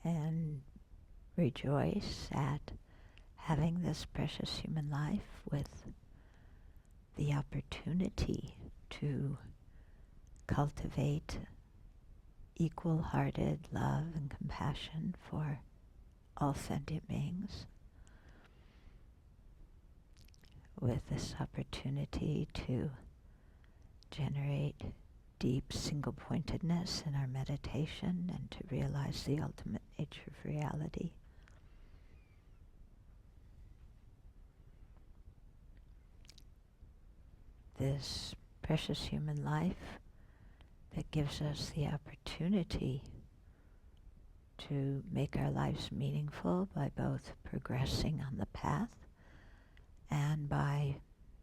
and rejoice at having this precious human life with the opportunity to cultivate equal-hearted love and compassion for all sentient beings, with this opportunity to generate deep single-pointedness in our meditation and to realize the ultimate nature of reality. This precious human life that gives us the opportunity to make our lives meaningful by both progressing on the path and by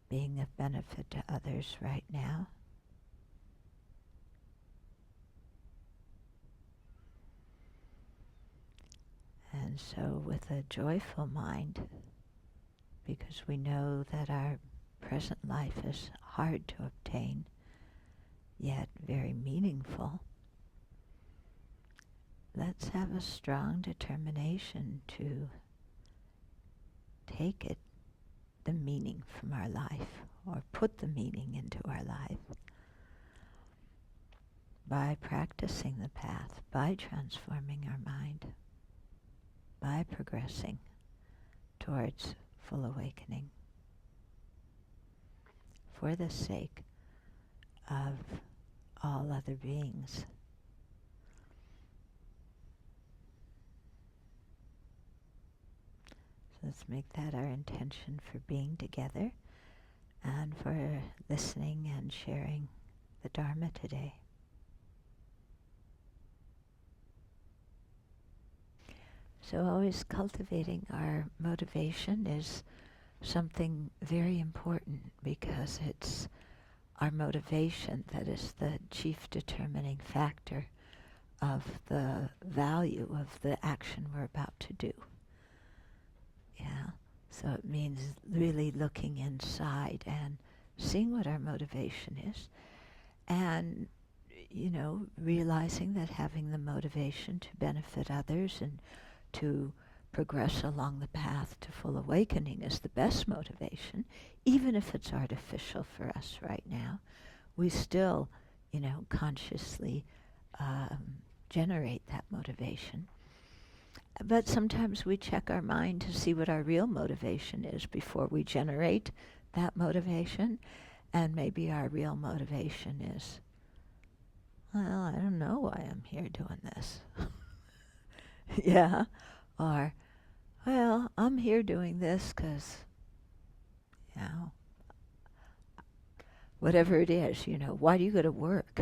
being of benefit to others right now. And so with a joyful mind, because we know that our present life is hard to obtain, yet very meaningful, let's have a strong determination to take it, the meaning from our life, or put the meaning into our life by practicing the path, by transforming our mind, by progressing towards full awakening for the sake of all other beings. So let's make that our intention for being together and for listening and sharing the Dharma today. So always cultivating our motivation is something very important, because it's our motivation that is the chief determining factor of the value of the action we're about to do. Yeah, so it means really looking inside and seeing what our motivation is, and realizing that having the motivation to benefit others and to progress along the path to full awakening is the best motivation. Even if it's artificial for us right now, we still, consciously generate that motivation. But sometimes we check our mind to see what our real motivation is before we generate that motivation. And maybe our real motivation is, well, I don't know why I'm here doing this. Yeah. Or, well, I'm here doing this because, whatever it is, why do you go to work?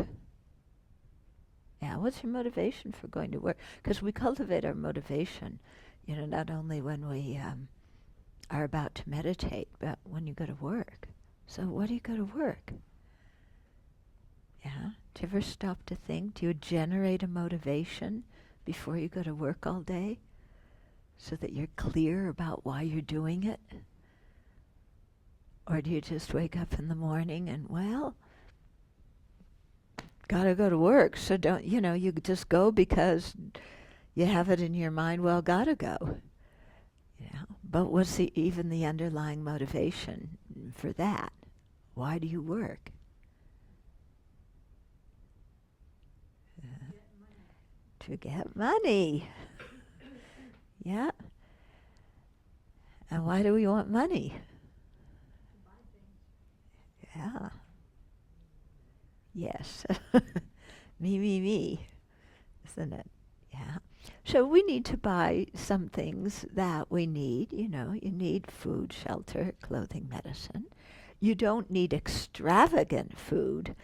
Yeah, what's your motivation for going to work? Because we cultivate our motivation, not only when we are about to meditate, but when you go to work. So why do you go to work? Yeah, do you ever stop to think, do you generate a motivation before you go to work all day so that you're clear about why you're doing it? Or do you just wake up in the morning and, well, gotta go to work, so don't, you just go because you have it in your mind, well, gotta go. But what's even the underlying motivation for that? Why do you work? To get money. Yeah. And why do we want money? Yeah. Yes. Me, isn't it? Yeah. So we need to buy some things that we need. You need food, shelter, clothing, medicine. You don't need extravagant food,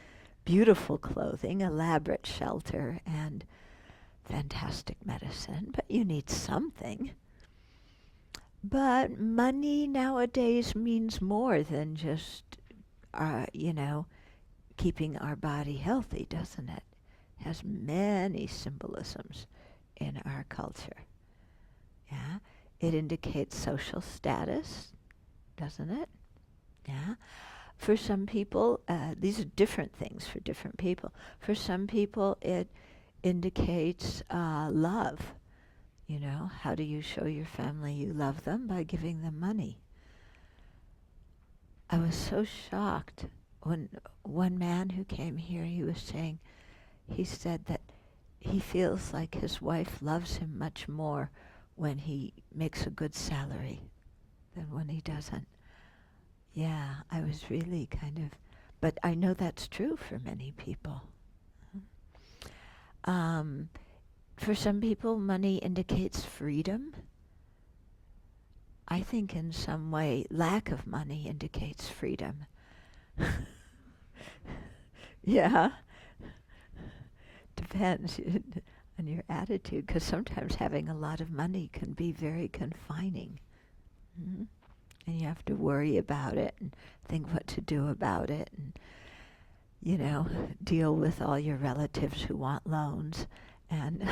beautiful clothing, elaborate shelter, and fantastic medicine, but you need something. But money nowadays means more than just, keeping our body healthy, doesn't it? It has many symbolisms in our culture. Yeah, it indicates social status, doesn't it? Yeah. For some people, these are different things for different people. For some people, it indicates love, You know, how do you show your family you love them? By giving them money. I was so shocked when one man who came here, he said that he feels like his wife loves him much more when he makes a good salary than when he doesn't. Yeah, I was really but I know that's true for many people. For some people, money indicates freedom. I think in some way, lack of money indicates freedom. Yeah, depends on your attitude, because sometimes having a lot of money can be very confining. Mm-hmm. And you have to worry about it and think what to do about it and, deal with all your relatives who want loans and,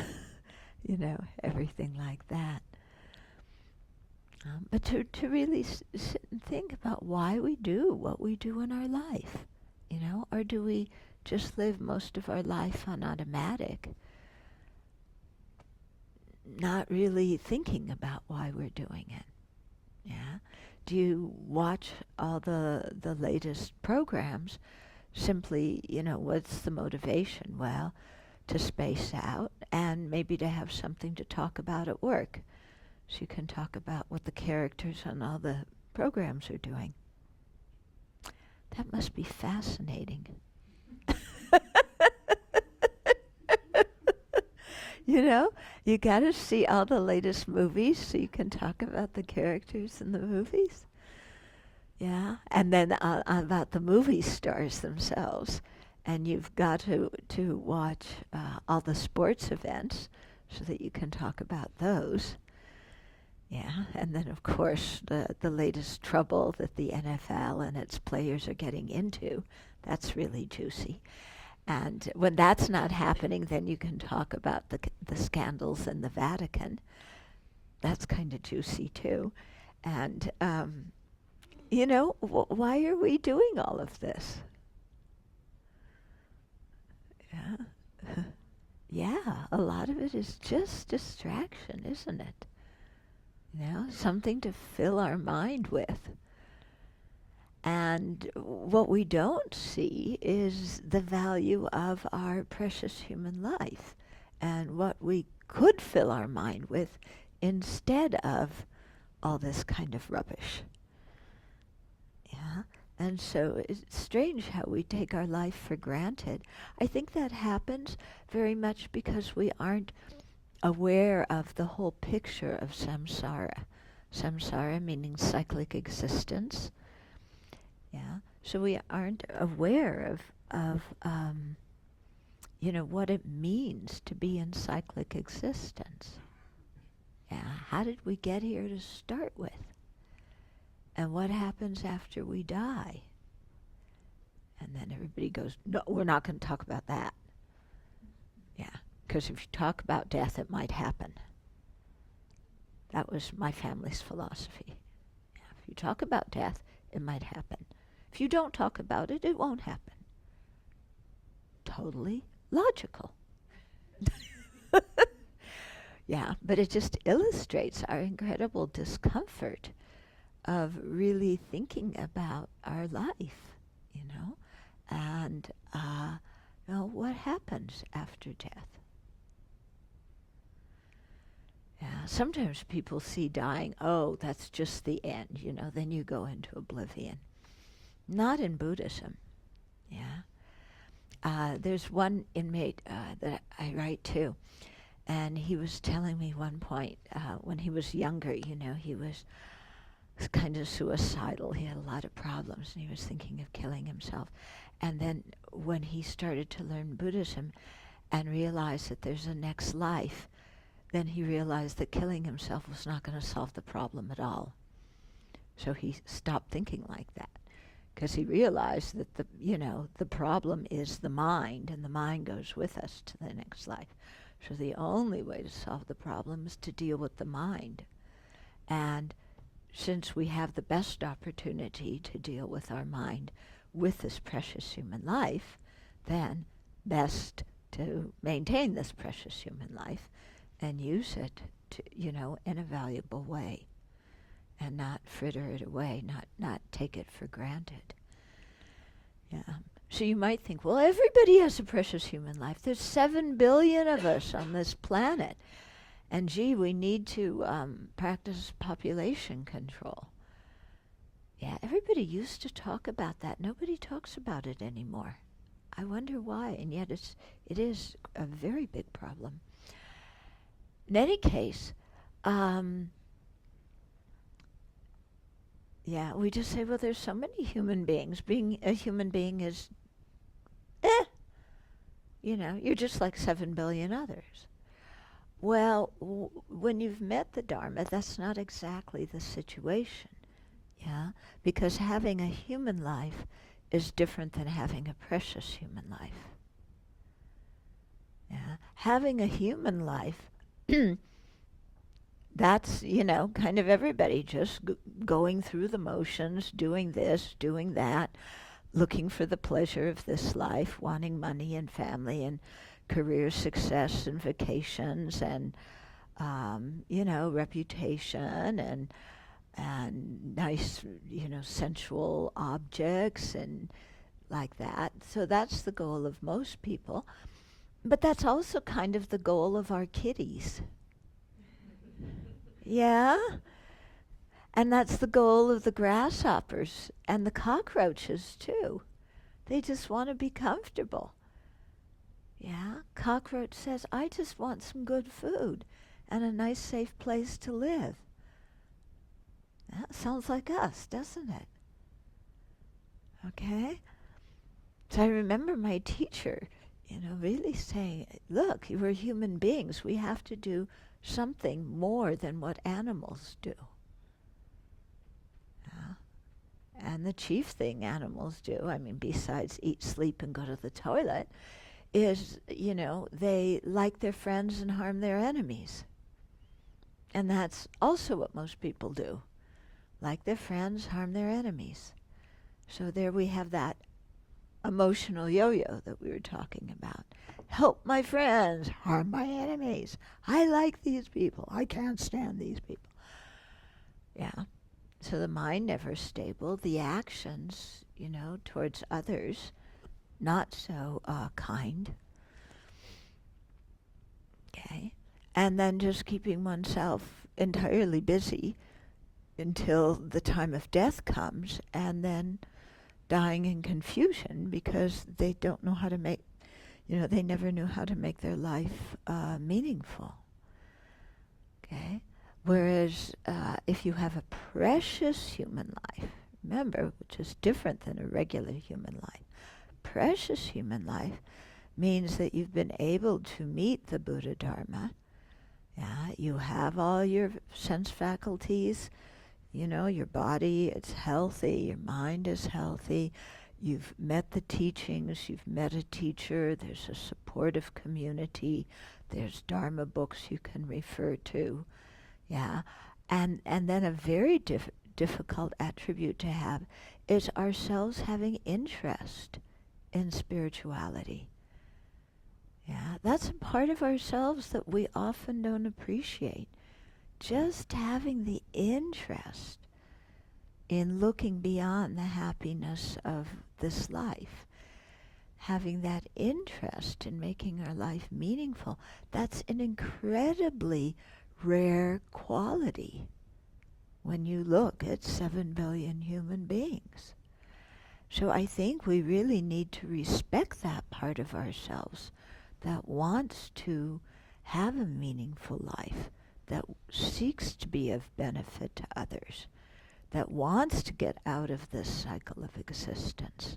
everything like that. But to really sit and think about why we do what we do in our life, or do we just live most of our life on automatic, not really thinking about why we're doing it? Yeah. Do you watch all the latest programs simply, what's the motivation? Well, to space out and maybe to have something to talk about at work. So you can talk about what the characters on all the programs are doing. That must be fascinating. You got to see all the latest movies so you can talk about the characters in the movies. Yeah, and then about the movie stars themselves. And you've got to watch all the sports events so that you can talk about those. Yeah, and then of course the latest trouble that the NFL and its players are getting into, that's really juicy. And when that's not happening, then you can talk about the scandals in the Vatican. That's kind of juicy too. And, why are we doing all of this? Yeah. Yeah, a lot of it is just distraction, isn't it? Something to fill our mind with. And what we don't see is the value of our precious human life and what we could fill our mind with instead of all this kind of rubbish. Yeah. And so it's strange how we take our life for granted. I think that happens very much because we aren't aware of the whole picture of samsara. Samsara meaning cyclic existence. Yeah. So we aren't aware of what it means to be in cyclic existence. Yeah. How did we get here to start with? And what happens after we die? And then everybody goes, no, we're not going to talk about that. Yeah. Because if you talk about death, it might happen. That was my family's philosophy. Yeah, if you talk about death, it might happen. If you don't talk about it, it won't happen. Totally logical. Yeah, but it just illustrates our incredible discomfort of really thinking about our life, and what happens after death. Yeah, sometimes people see dying, oh, that's just the end, then you go into oblivion. Not in Buddhism, yeah. There's one inmate that I write to, and he was telling me one point, when he was younger, he was kind of suicidal. He had a lot of problems, and he was thinking of killing himself. And then when he started to learn Buddhism and realized that there's a next life, then he realized that killing himself was not going to solve the problem at all. So he stopped thinking like that, because he realized that the problem is the mind, and the mind goes with us to the next life. So the only way to solve the problem is to deal with the mind. And since we have the best opportunity to deal with our mind with this precious human life, then best to maintain this precious human life and use it it, in a valuable way, and not fritter it away, not take it for granted. Yeah. So you might think, well, everybody has a precious human life. There's 7 billion of us on this planet. And gee, we need to practice population control. Yeah, everybody used to talk about that. Nobody talks about it anymore. I wonder why, and yet it is a very big problem. In any case, we just say, well, there's so many human beings. Being a human being is, you're just like 7 billion others. Well, when you've met the Dharma, that's not exactly the situation, because having a human life is different than having a precious human life. Yeah, having a human life, that's, kind of everybody just going through the motions, doing this, doing that, looking for the pleasure of this life, wanting money and family and career success and vacations and, reputation and nice, sensual objects and like that. So that's the goal of most people. But that's also kind of the goal of our kitties. Yeah? And that's the goal of the grasshoppers and the cockroaches too. They just want to be comfortable. Yeah? Cockroach says, I just want some good food and a nice safe place to live. That sounds like us, doesn't it? Okay? So I remember my teacher, really saying, look, we're human beings. We have to do something more than what animals do. And the chief thing animals do, besides eat, sleep, and go to the toilet, is, they like their friends and harm their enemies. And that's also what most people do. Like their friends, harm their enemies. So there we have that emotional yo-yo that we were talking about. Help my friends, harm my enemies. I like these people. I can't stand these people. Yeah. So the mind never stable. The actions, towards others, not so kind. Okay. And then just keeping oneself entirely busy until the time of death comes, and then dying in confusion because they don't know how to make, they never knew how to make their life meaningful. Okay? Whereas if you have a precious human life, remember, which is different than a regular human life, precious human life means that you've been able to meet the Buddha Dharma. Yeah, you have all your sense faculties. Your body is healthy, your mind is healthy, you've met the teachings, you've met a teacher, there's a supportive community, there's Dharma books you can refer to, and then a very difficult attribute to have is ourselves having interest in spirituality. Yeah, that's a part of ourselves that we often don't appreciate. Just having the interest in looking beyond the happiness of this life, having that interest in making our life meaningful, that's an incredibly rare quality when you look at 7 billion human beings. So I think we really need to respect that part of ourselves that wants to have a meaningful life, that seeks to be of benefit to others, that wants to get out of this cycle of existence.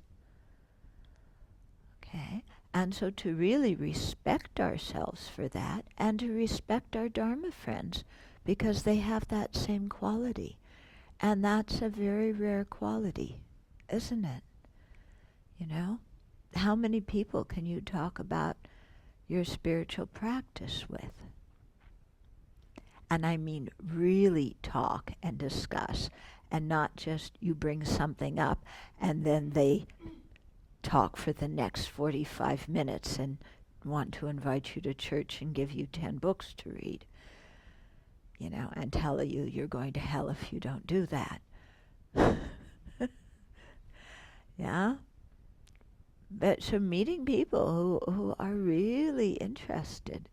Okay? And so to really respect ourselves for that, and to respect our Dharma friends, because they have that same quality. And that's a very rare quality, isn't it? How many people can you talk about your spiritual practice with? And I mean really talk and discuss, and not just you bring something up and then they talk for the next 45 minutes and want to invite you to church and give you 10 books to read. and tell you you're going to hell if you don't do that. Yeah? But so meeting people who are really interested,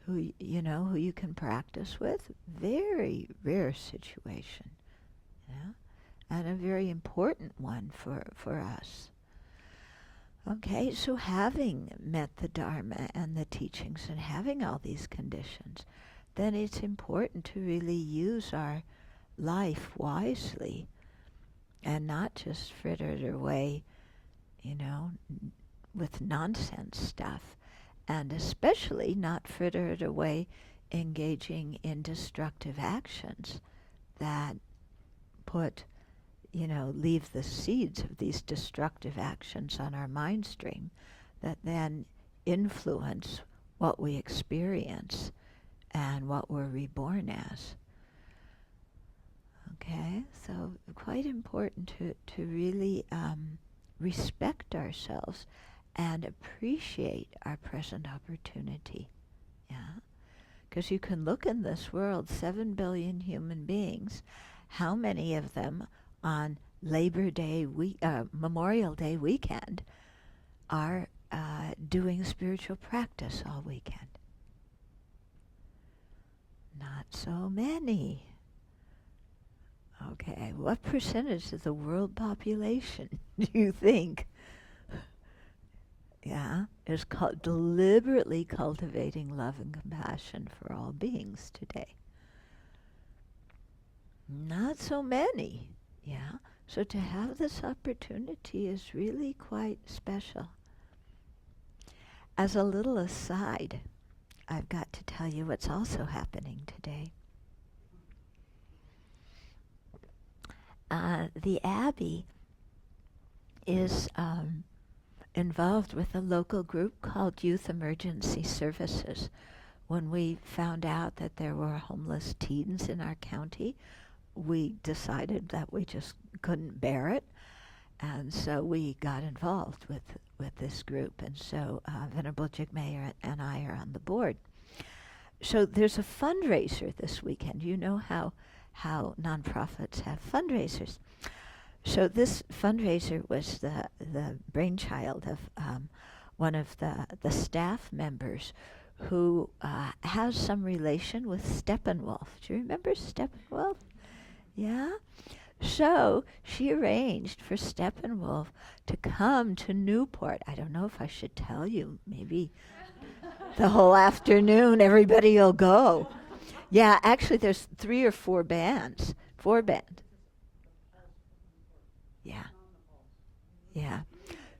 who you can practice with, very rare situation. Yeah? And a very important one for us. Okay, so having met the Dharma and the teachings and having all these conditions, then it's important to really use our life wisely and not just fritter it away, with nonsense stuff, and especially not fritter it away engaging in destructive actions that leave the seeds of these destructive actions on our mind stream that then influence what we experience and what we're reborn as. Okay, so quite important to really respect ourselves and appreciate our present opportunity. Yeah, because you can look in this world, 7 billion human beings, how many of them on Labor Day Memorial Day weekend are doing spiritual practice all weekend? Not so many. Okay, what percentage of the world population do you think is deliberately cultivating love and compassion for all beings today? Not so many. Yeah, so to have this opportunity is really quite special. As a little aside, I've got to tell you what's also happening today. The Abbey is involved with a local group called Youth Emergency Services. When we found out that there were homeless teens in our county, we decided that we just couldn't bear it, and so we got involved with this group. And so Venerable Jigme and I are on the board. So there's a fundraiser this weekend. You know how nonprofits have fundraisers. So this fundraiser was the brainchild of one of the staff members who has some relation with Steppenwolf. Do you remember Steppenwolf? Yeah? So she arranged for Steppenwolf to come to Newport. I don't know if I should tell you. Maybe the whole afternoon everybody will go. Yeah, actually there's 3 or 4 bands. 4 bands. Yeah. Yeah.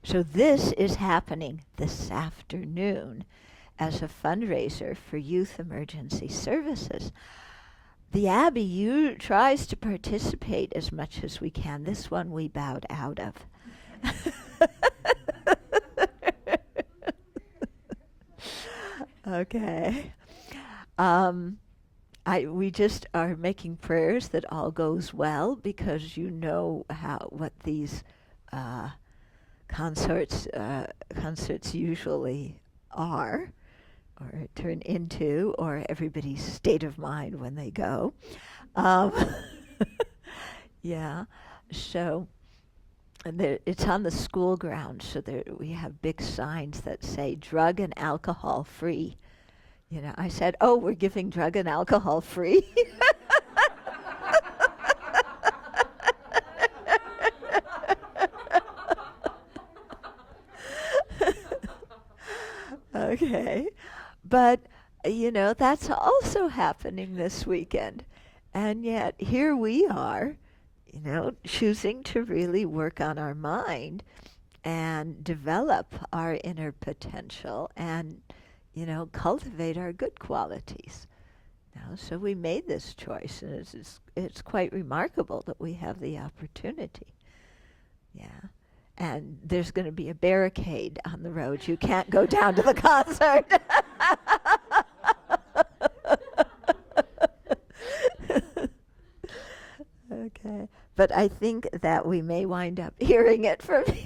So this is happening this afternoon as a fundraiser for Youth Emergency Services. The Abbey tries to participate as much as we can. This one we bowed out of. Okay. We just are making prayers that all goes well, because you know what these concerts usually are, or turn into, or everybody's state of mind when they go. Yeah, so it's on the school grounds, so we have big signs that say drug and alcohol free. I said, oh, we're giving drug and alcohol free? Okay. But, that's also happening this weekend. And yet here we are, choosing to really work on our mind and develop our inner potential and, cultivate our good qualities. So we made this choice, and it's quite remarkable that we have the opportunity. Yeah. And there's going to be a barricade on the road. You can't go down to the concert. Okay. But I think that we may wind up hearing it from here.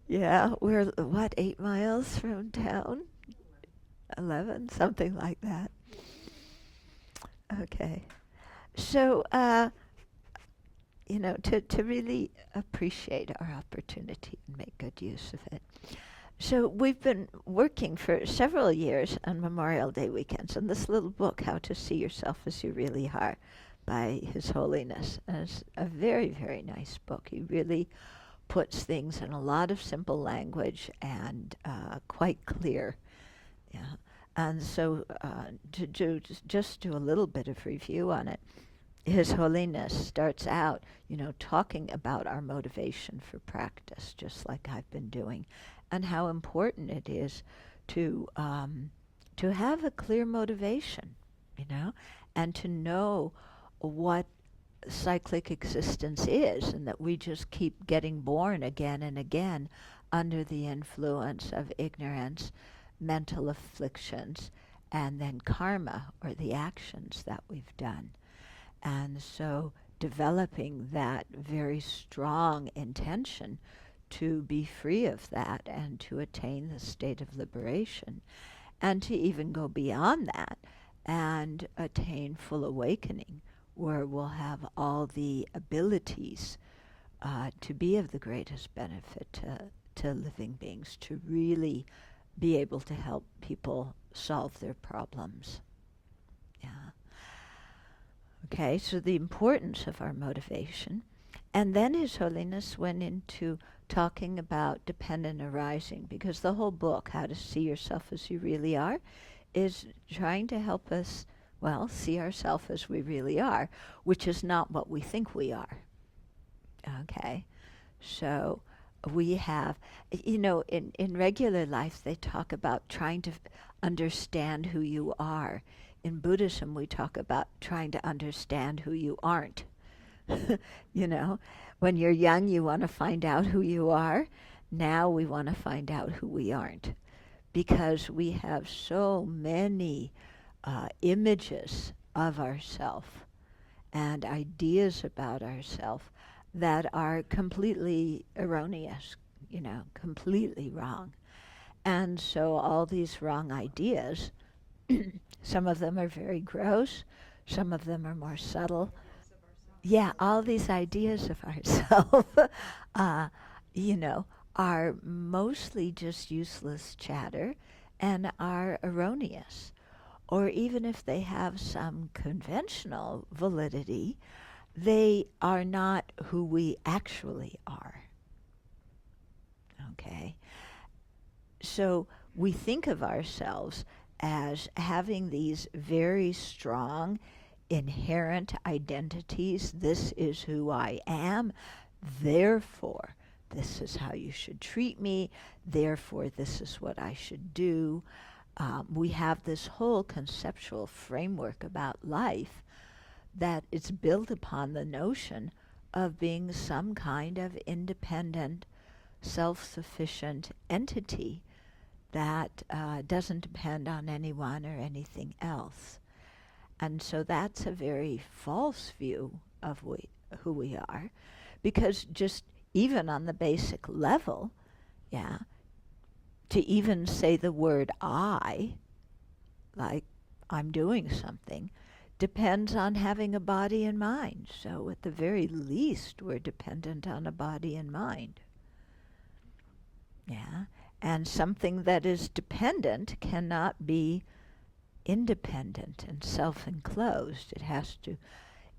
Yeah, we're, 8 miles from town? 11, something like that. Okay. So, to really appreciate our opportunity and make good use of it. So we've been working for several years on Memorial Day weekends on this little book, How to See Yourself as You Really Are, by His Holiness. And it's a very, very nice book. He really puts things in a lot of simple language and quite clear. Yeah. And so just do a little bit of review on it. His Holiness starts out, talking about our motivation for practice, just like I've been doing, and how important it is to have a clear motivation, and to know what cyclic existence is, and that we just keep getting born again and again under the influence of ignorance, mental afflictions, and then karma, or the actions that we've done. And so developing that very strong intention to be free of that and to attain the state of liberation, and to even go beyond that and attain full awakening, where we'll have all the abilities to be of the greatest benefit to living beings, to really be able to help people solve their problems. Yeah. Okay, so the importance of our motivation. And then His Holiness went into talking about dependent arising, because the whole book, How to See Yourself as You Really Are, is trying to help us, see ourselves as we really are, which is not what we think we are. Okay, so we have, in regular life they talk about trying to understand who you are. In Buddhism, we talk about trying to understand who you aren't. When you're young, you want to find out who you are. Now we want to find out who we aren't, because we have so many images of ourselves and ideas about ourselves that are completely erroneous, completely wrong. And so all these wrong ideas, some of them are very gross, some of them are more subtle. Yeah, all these ideas of ourselves, you know, are mostly just useless chatter and are erroneous. Or even if they have some conventional validity, they are not who we actually are. Okay? So we think of ourselves as having these very strong inherent identities. This is who I am, therefore this is how you should treat me, therefore this is what I should do. We have this whole conceptual framework about life that is built upon the notion of being some kind of independent, self-sufficient entity that doesn't depend on anyone or anything else. And so that's a very false view of who we are, because just even on the basic level, to even say the word I, like I'm doing something, depends on having a body and mind. So at the very least, we're dependent on a body and mind. Yeah. And something that is dependent cannot be independent and self-enclosed.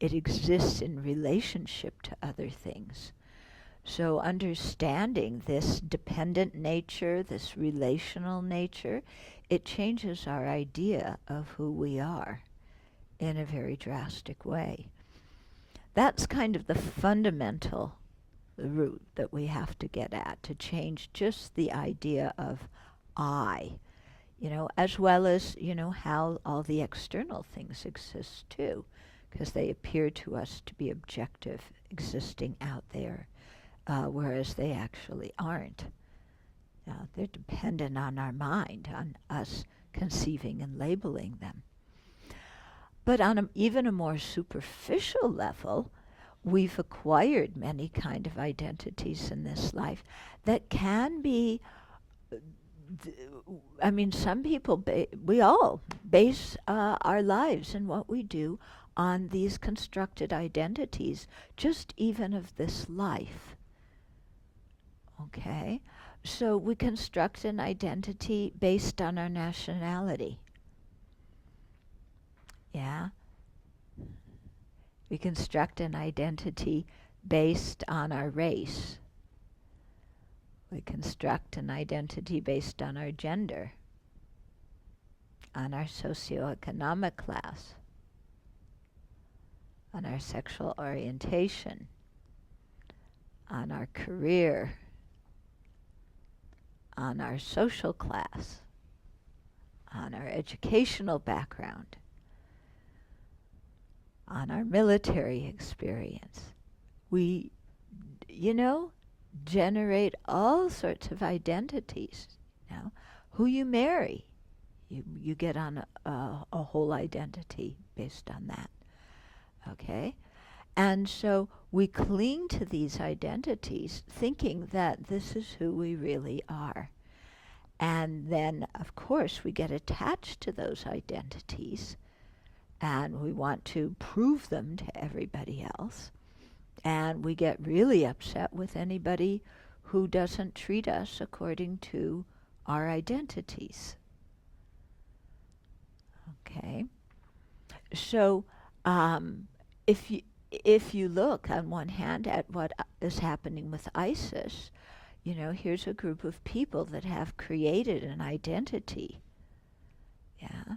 It exists in relationship to other things. So understanding this dependent nature, this relational nature, it changes our idea of who we are in a very drastic way. That's kind of the fundamental root that we have to get at, to change just the idea of I, as well as, how all the external things exist too, because they appear to us to be objective, existing out there, whereas they actually aren't. They're dependent on our mind, on us conceiving and labeling them. But on even a more superficial level, we've acquired many kind of identities in this life that can be I mean, some people, we all base our lives and what we do on these constructed identities, just even of this life. Okay? So we construct an identity based on our nationality. Yeah? We construct an identity based on our race. We construct an identity based on our gender, on our socioeconomic class, on our sexual orientation, on our career, on our social class, on our educational background, on our military experience. We, generate all sorts of identities. Now, who you marry, you get on a whole identity based on that. Okay? And so we cling to these identities thinking that this is who we really are. And then, of course, we get attached to those identities and we want to prove them to everybody else. And we get really upset with anybody who doesn't treat us according to our identities. Okay? So, if you look on one hand at what is happening with ISIS, here's a group of people that have created an identity. Yeah.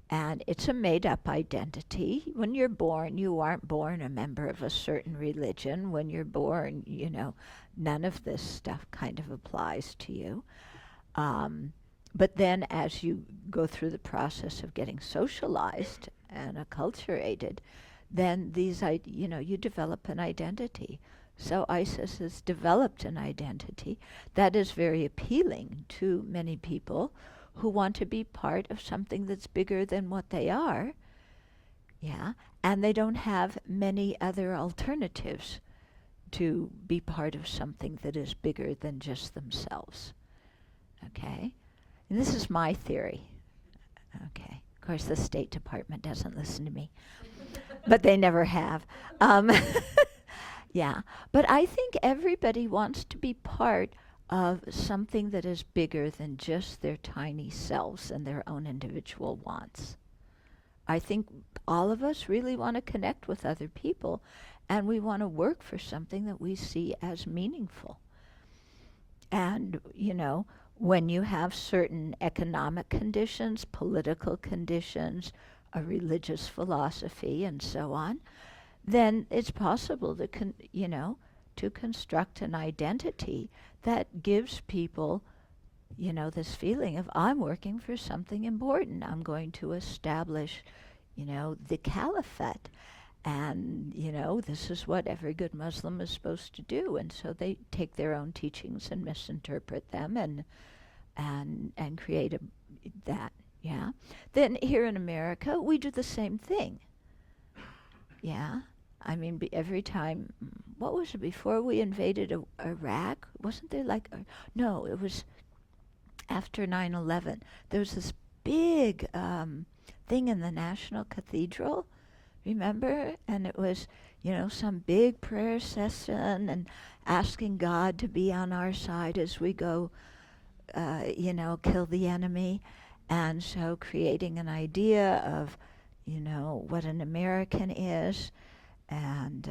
And it's a made-up identity. When you're born, you aren't born a member of a certain religion. When you're born, none of this stuff kind of applies to you. But then as you go through the process of getting socialized and acculturated, then you develop an identity. So ISIS has developed an identity that is very appealing to many people who want to be part of something that's bigger than what they are, yeah, and they don't have many other alternatives to be part of something that is bigger than just themselves, okay? And this is my theory, okay? Of course, the State Department doesn't listen to me, but they never have. Yeah, but I think everybody wants to be part of something that is bigger than just their tiny selves and their own individual wants. I think all of us really want to connect with other people, and we want to work for something that we see as meaningful. And, when you have certain economic conditions, political conditions, a religious philosophy, and so on, then it's possible to to construct an identity that gives people, this feeling of, I'm working for something important. I'm going to establish, the caliphate. And, this is what every good Muslim is supposed to do. And so they take their own teachings and misinterpret them and create that, yeah. Then here in America, we do the same thing. Yeah. I mean, every time, what was it, before we invaded Iraq? Wasn't there no, it was after 9/11. There was this big thing in the National Cathedral, remember? And it was, some big prayer session and asking God to be on our side as we go, kill the enemy. And so creating an idea of, what an American is. And,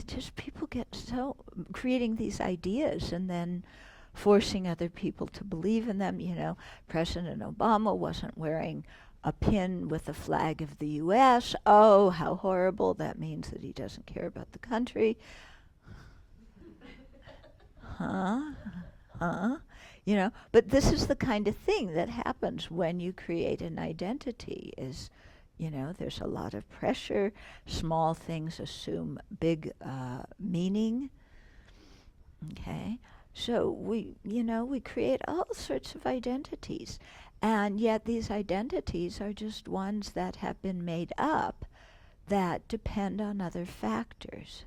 just people get so creating these ideas and then forcing other people to believe in them. President Obama wasn't wearing a pin with the flag of the U.S. Oh, how horrible. That means that he doesn't care about the country. Huh? But this is the kind of thing that happens when you create an identity is, there's a lot of pressure. Small things assume big meaning. Okay? So we create all sorts of identities. And yet these identities are just ones that have been made up that depend on other factors.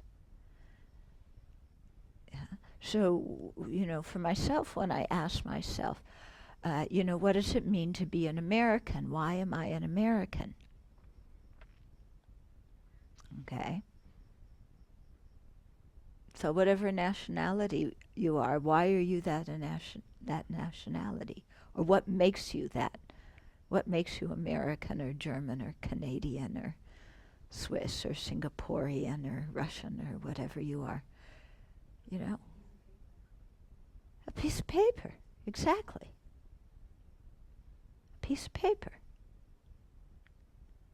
Yeah. So, for myself, when I ask myself, what does it mean to be an American? Why am I an American? Okay. So whatever nationality you are, why are you that nationality? Or what makes you that? What makes you American or German or Canadian or Swiss or Singaporean or Russian or whatever you are? A piece of paper. Exactly. A piece of paper.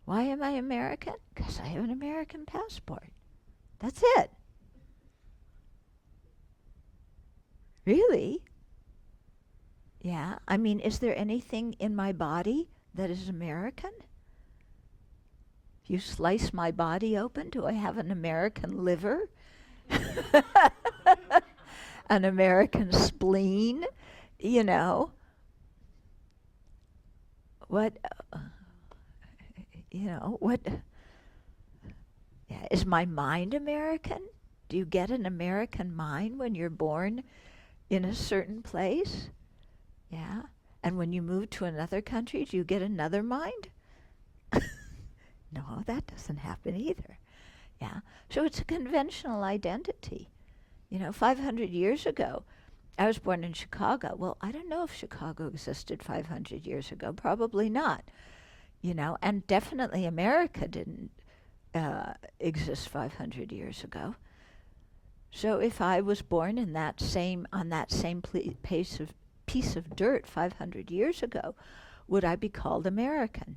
Why am I American? Because I have an American passport. That's it. Really? Yeah. I mean, is there anything in my body that is American? If you slice my body open, do I have an American liver? An American spleen? What, what, yeah, is my mind American? Do you get an American mind when you're born in a certain place? Yeah. And when you move to another country, do you get another mind? No, that doesn't happen either. Yeah. So it's a conventional identity. 500 years ago, I was born in Chicago. Well, I don't know if Chicago existed 500 years ago. Probably not. And definitely America didn't exist 500 years ago. So if I was born on that same piece of dirt 500 years ago, would I be called American?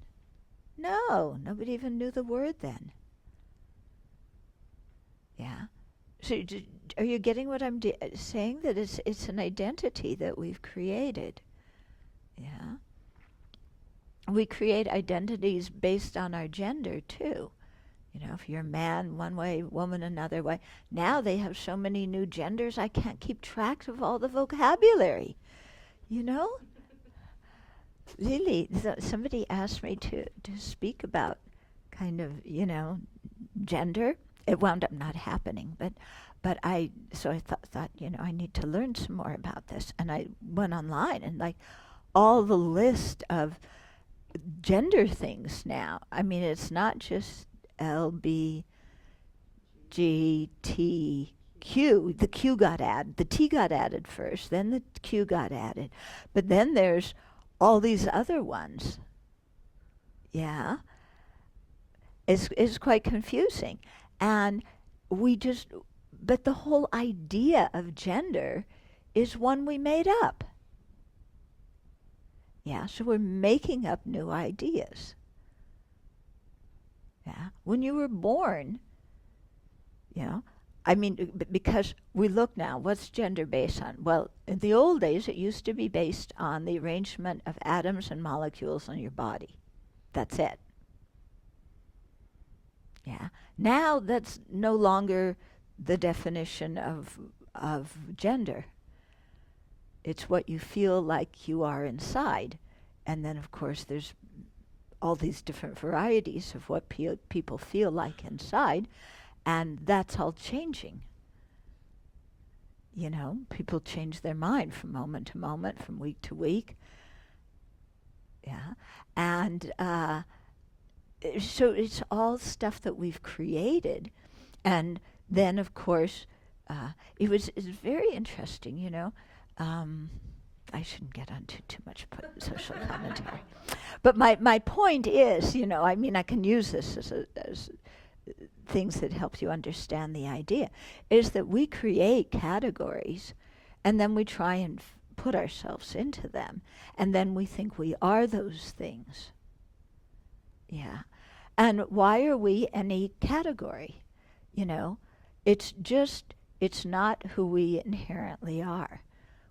No, nobody even knew the word then. Yeah. So are you getting what I'm saying? That it's an identity that we've created. Yeah. We create identities based on our gender too. If you're a man one way, woman another way. Now they have so many new genders, I can't keep track of all the vocabulary. Really, somebody asked me to speak about kind of, gender. It wound up not happening, but I thought, I need to learn some more about this. And I went online and all the list of gender things now. I mean, it's not just LBGTQ. The Q got added. The T got added first, then the Q got added. But then there's all these other ones. Yeah. It's quite confusing. And but the whole idea of gender is one we made up. Yeah, so we're making up new ideas. Yeah, when you were born, because we look now, what's gender based on? Well, in the old days, it used to be based on the arrangement of atoms and molecules in your body. That's it. Yeah. Now that's no longer the definition of gender. It's what you feel like you are inside. And then, of course, there's all these different varieties of what people feel like inside, and that's all changing. People change their mind from moment to moment, from week to week. Yeah. And so it's all stuff that we've created. And then, of course, it's very interesting, I shouldn't get onto too much social commentary. But my point is, I can use this as things that help you understand the idea, is that we create categories and then we try and put ourselves into them. And then we think we are those things. Yeah. And why are we any category? It's not who we inherently are.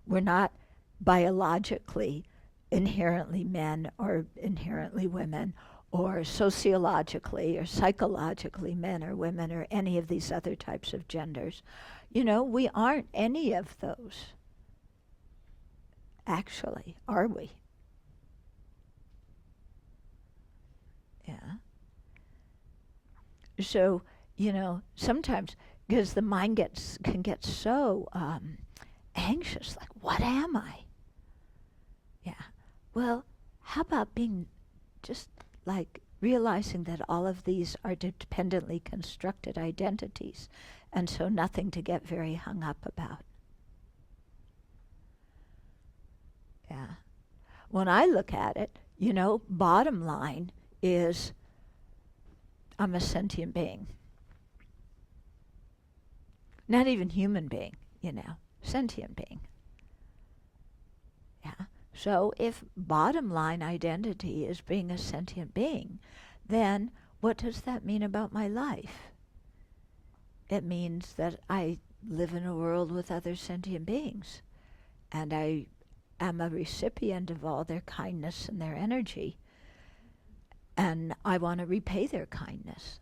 We're not biologically inherently men or inherently women, or sociologically or psychologically men or women, or any of these other types of genders. We aren't any of those. Actually, are we? Yeah. So, sometimes, because the mind can get so anxious, like, what am I? Yeah. Well, how about being just like realizing that all of these are dependently constructed identities, and so nothing to get very hung up about. Yeah. When I look at it, bottom line is I'm a sentient being. Not even human being, sentient being. Yeah. So if bottom line identity is being a sentient being, then what does that mean about my life? It means that I live in a world with other sentient beings, and I am a recipient of all their kindness and their energy, and I want to repay their kindness.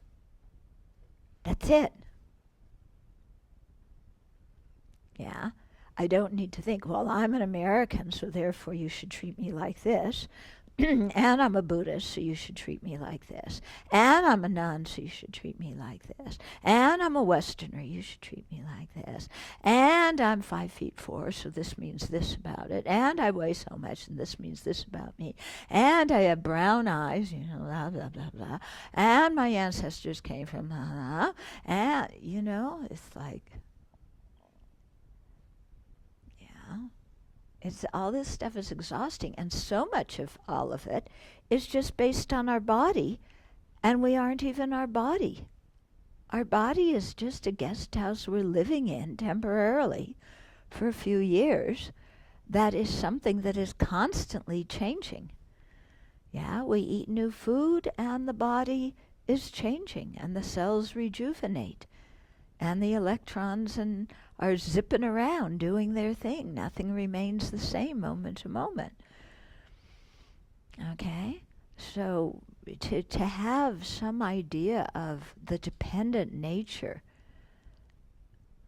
That's it. Yeah. I don't need to think, well, I'm an American, so therefore you should treat me like this. And I'm a Buddhist, so you should treat me like this. And I'm a nun, so you should treat me like this. And I'm a Westerner, you should treat me like this. And I'm 5'4", so this means this about it. And I weigh so much, and this means this about me. And I have brown eyes, blah, blah, blah, blah. And my ancestors came from, blah, blah. And, it's like, it's all this stuff is exhausting, and so much of all of it is just based on our body, and we aren't even our body. Our body is just a guest house we're living in temporarily for a few years. That is something that is constantly changing. Yeah, we eat new food, and the body is changing, and the cells rejuvenate, and the electrons are zipping around doing their thing. Nothing remains the same moment to moment. Okay? So to have some idea of the dependent nature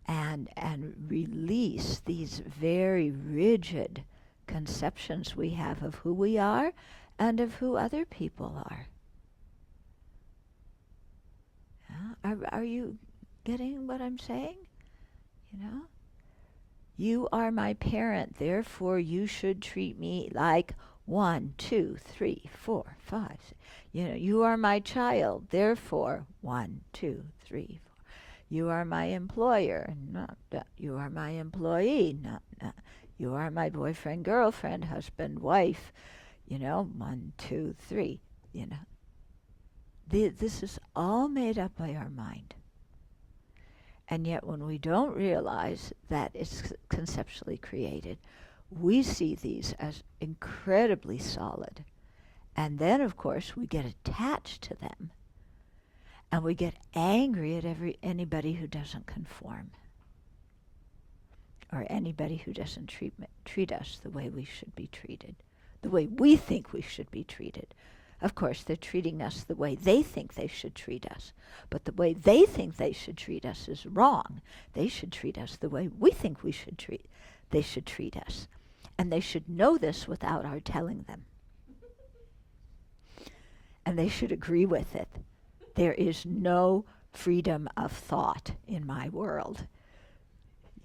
and release these very rigid conceptions we have of who we are and of who other people are. Yeah? Are you getting what I'm saying? You are my parent, therefore you should treat me like 1, 2, 3, 4, 5. You are my child, therefore 1, 2, 3, 4. You are my employer, you are my employee, you are my boyfriend, girlfriend, husband, wife, 1, 2, 3, This is all made up by our mind. And yet when we don't realize that it's conceptually created, we see these as incredibly solid. And then, of course, we get attached to them. And we get angry at anybody who doesn't conform. Or anybody who doesn't treat us the way we should be treated. The way we think we should be treated. Of course, they're treating us the way they think they should treat us. But the way they think they should treat us is wrong. They should treat us the way we think they should treat us. And they should know this without our telling them. And they should agree with it. There is no freedom of thought in my world.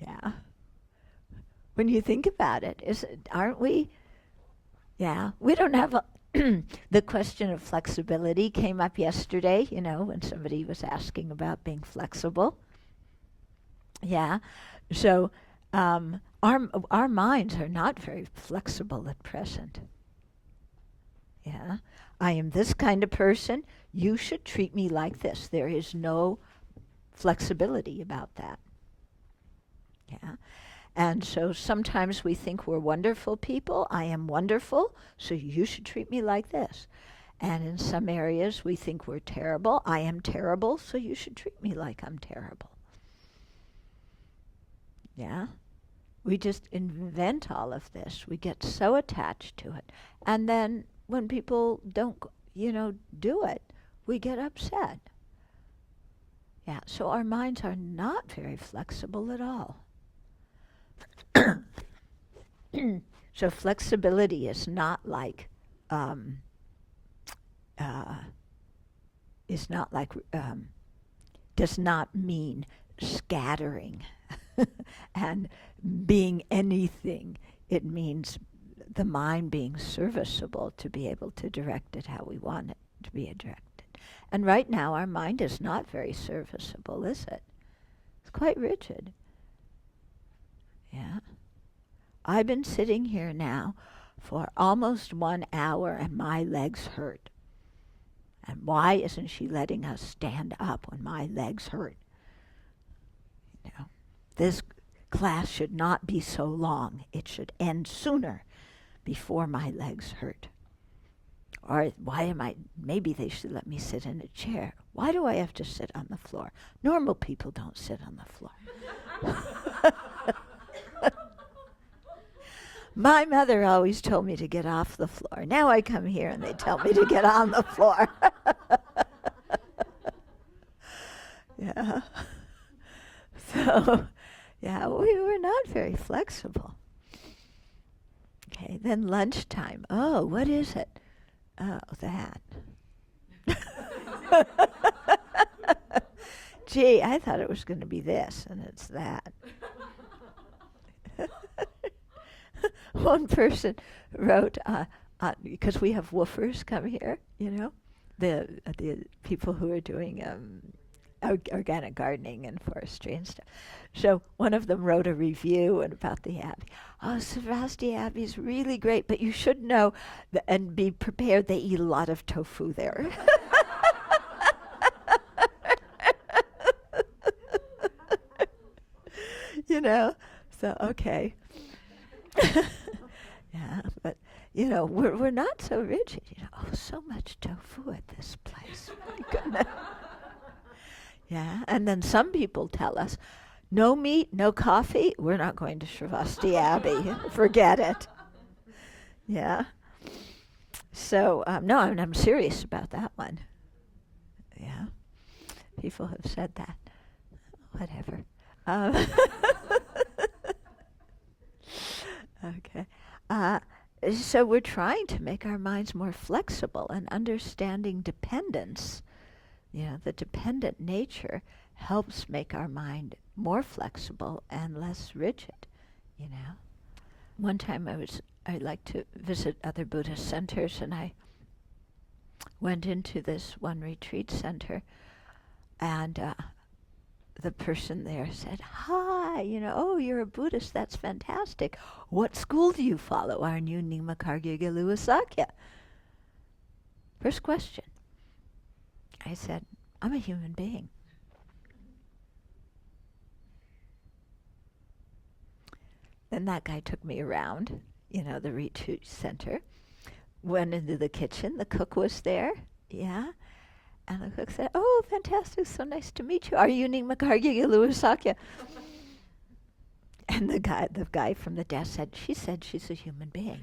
Yeah. When you think about it, aren't we? Yeah. We don't have the question of flexibility came up yesterday, when somebody was asking about being flexible. Yeah. So our minds are not very flexible at present. Yeah. I am this kind of person. You should treat me like this. There is no flexibility about that. Yeah. And so sometimes we think we're wonderful people. I am wonderful, so you should treat me like this. And in some areas we think we're terrible. I am terrible, so you should treat me like I'm terrible. Yeah? We just invent all of this. We get so attached to it. And then when people don't, do it, we get upset. Yeah, so our minds are not very flexible at all. So flexibility is not like does not mean scattering. And being anything, it means the mind being serviceable to be able to direct it how we want it to be directed. And right now our mind is not very serviceable, is it? It's quite rigid. Yeah. I've been sitting here now for almost 1 hour and my legs hurt. And why isn't she letting us stand up when my legs hurt? You know, this class should not be so long. It should end sooner before my legs hurt. Or maybe they should let me sit in a chair. Why do I have to sit on the floor? Normal people don't sit on the floor. My mother always told me to get off the floor. Now I come here and they tell me to get on the floor. Yeah. So, yeah, we were not very flexible. Okay, then lunchtime. Oh, what is it? Oh, that. Gee, I thought it was going to be this, and it's that. One person wrote, because we have woofers come here, you know, the people who are doing organic gardening and forestry and stuff. So one of them wrote a review about the Abbey. Oh, Sravasti Abbey is really great, but you should know and be prepared they eat a lot of tofu there. You know, so okay. Yeah, but you know, we're not so rigid. You know, oh, so much tofu at this place. My goodness. Yeah, and then some people tell us, no meat, no coffee. We're not going to Sravasti Abbey. Forget it. Yeah. So no, I'm serious about that one. Yeah, people have said that. Whatever. Okay. So we're trying to make our minds more flexible and understanding dependence. You know, the dependent nature helps make our mind more flexible and less rigid, you know. One time I like to visit other Buddhist centers, and I went into this one retreat center, and the person there said, hi, you know, oh, you're a Buddhist, that's fantastic. What school do you follow? Are you Nyingma Khargyal Gelug Sakya? First question. I said, I'm a human being. Then that guy took me around, you know, the retreat center, went into the kitchen, the cook was there, yeah. And the cook said, oh, fantastic, so nice to meet you. Are you Nyingma Khargyal Gelug Sakya? And the guy from the desk said, she said she's a human being.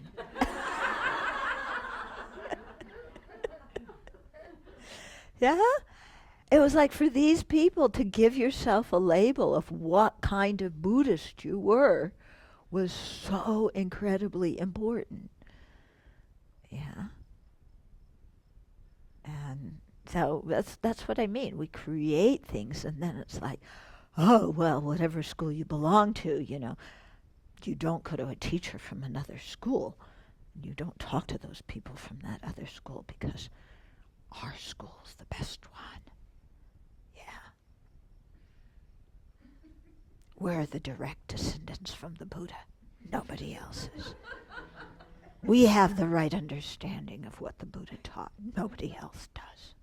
Yeah? It was like for these people to give yourself a label of what kind of Buddhist you were was so incredibly important. Yeah. And so that's what I mean. We create things and then it's like, oh, well, whatever school you belong to, you know, you don't go to a teacher from another school. You don't talk to those people from that other school because our school's the best one. Yeah. We're the direct descendants from the Buddha. Nobody else is. We have the right understanding of what the Buddha taught. Nobody else does.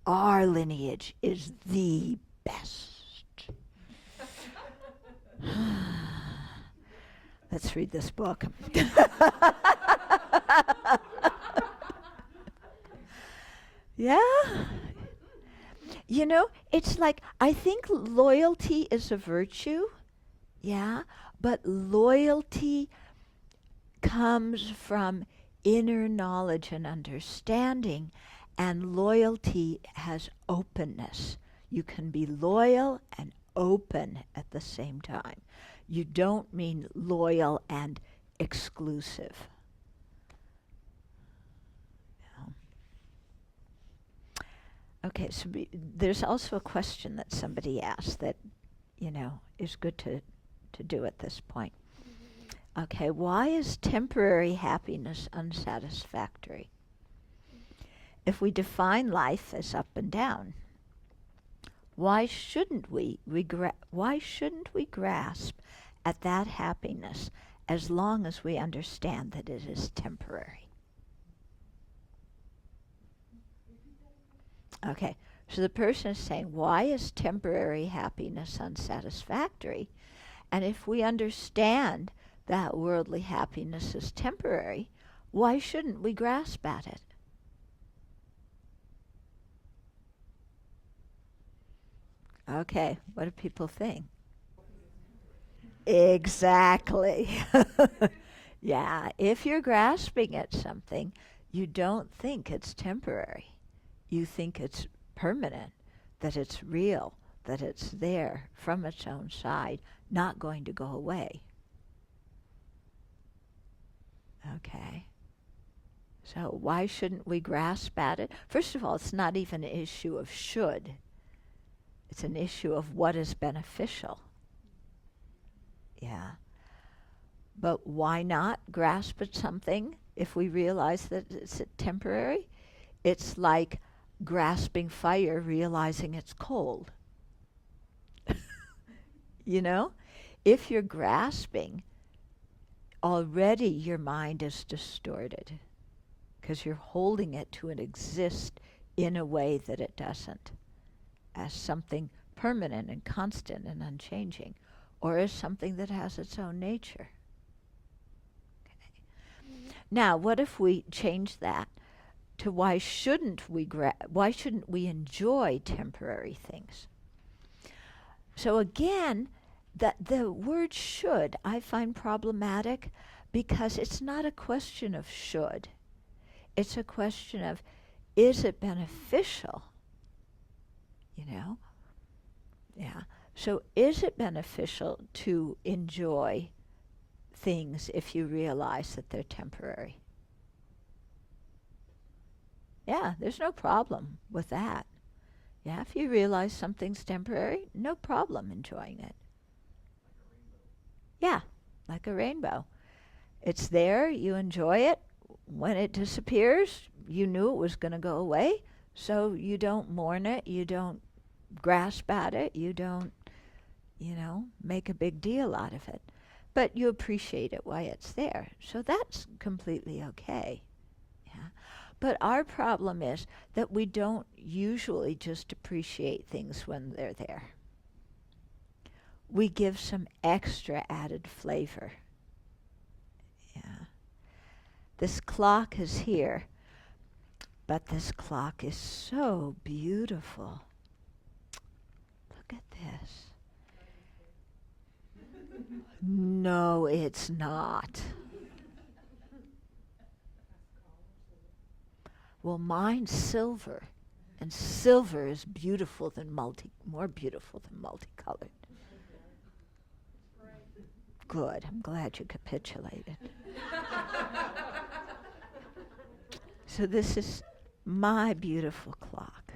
Our lineage is the best. Let's read this book. Yeah. You know, it's like, I think loyalty is a virtue, yeah, but loyalty comes from inner knowledge and understanding, and loyalty has openness. You can be loyal and open at the same time. You don't mean loyal and exclusive. Okay, so there's also a question that somebody asked that, is good to do at this point. Okay, why is temporary happiness unsatisfactory? If we define life as up and down, why shouldn't we grasp at that happiness as long as we understand that it is temporary? Okay, so the person is saying, why is temporary happiness unsatisfactory? And if we understand that worldly happiness is temporary, why shouldn't we grasp at it? Okay, what do people think? Exactly. Yeah, if you're grasping at something, you don't think it's temporary. You think it's permanent, that it's real, that it's there from its own side, not going to go away. Okay. So why shouldn't we grasp at it? First of all, it's not even an issue of should. It's an issue of what is beneficial. Yeah. But why not grasp at something if we realize that it's temporary? It's like grasping fire, realizing it's cold. If you're grasping, already your mind is distorted because you're holding it to exist in a way that it doesn't, as something permanent and constant and unchanging, or as something that has its own nature. Okay. Now, what if we change that to why shouldn't we enjoy temporary things? So again, the word should I find problematic because it's not a question of should. It's a question of, is it beneficial? Yeah. So is it beneficial to enjoy things if you realize that they're temporary? Yeah, there's no problem with that. Yeah, if you realize something's temporary, no problem enjoying it. Yeah, like a rainbow. It's there, you enjoy it. When it disappears, you knew it was going to go away, so you don't mourn it, you don't grasp at it, you don't, make a big deal out of it. But you appreciate it while it's there. So that's completely okay. Yeah. But our problem is that we don't usually just appreciate things when they're there. We give some extra added flavor. Yeah. This clock is here, but this clock is so beautiful. Look at this. No, it's not. Well, mine's silver, and silver is more beautiful than multicolored. Good. I'm glad you capitulated. So this is my beautiful clock.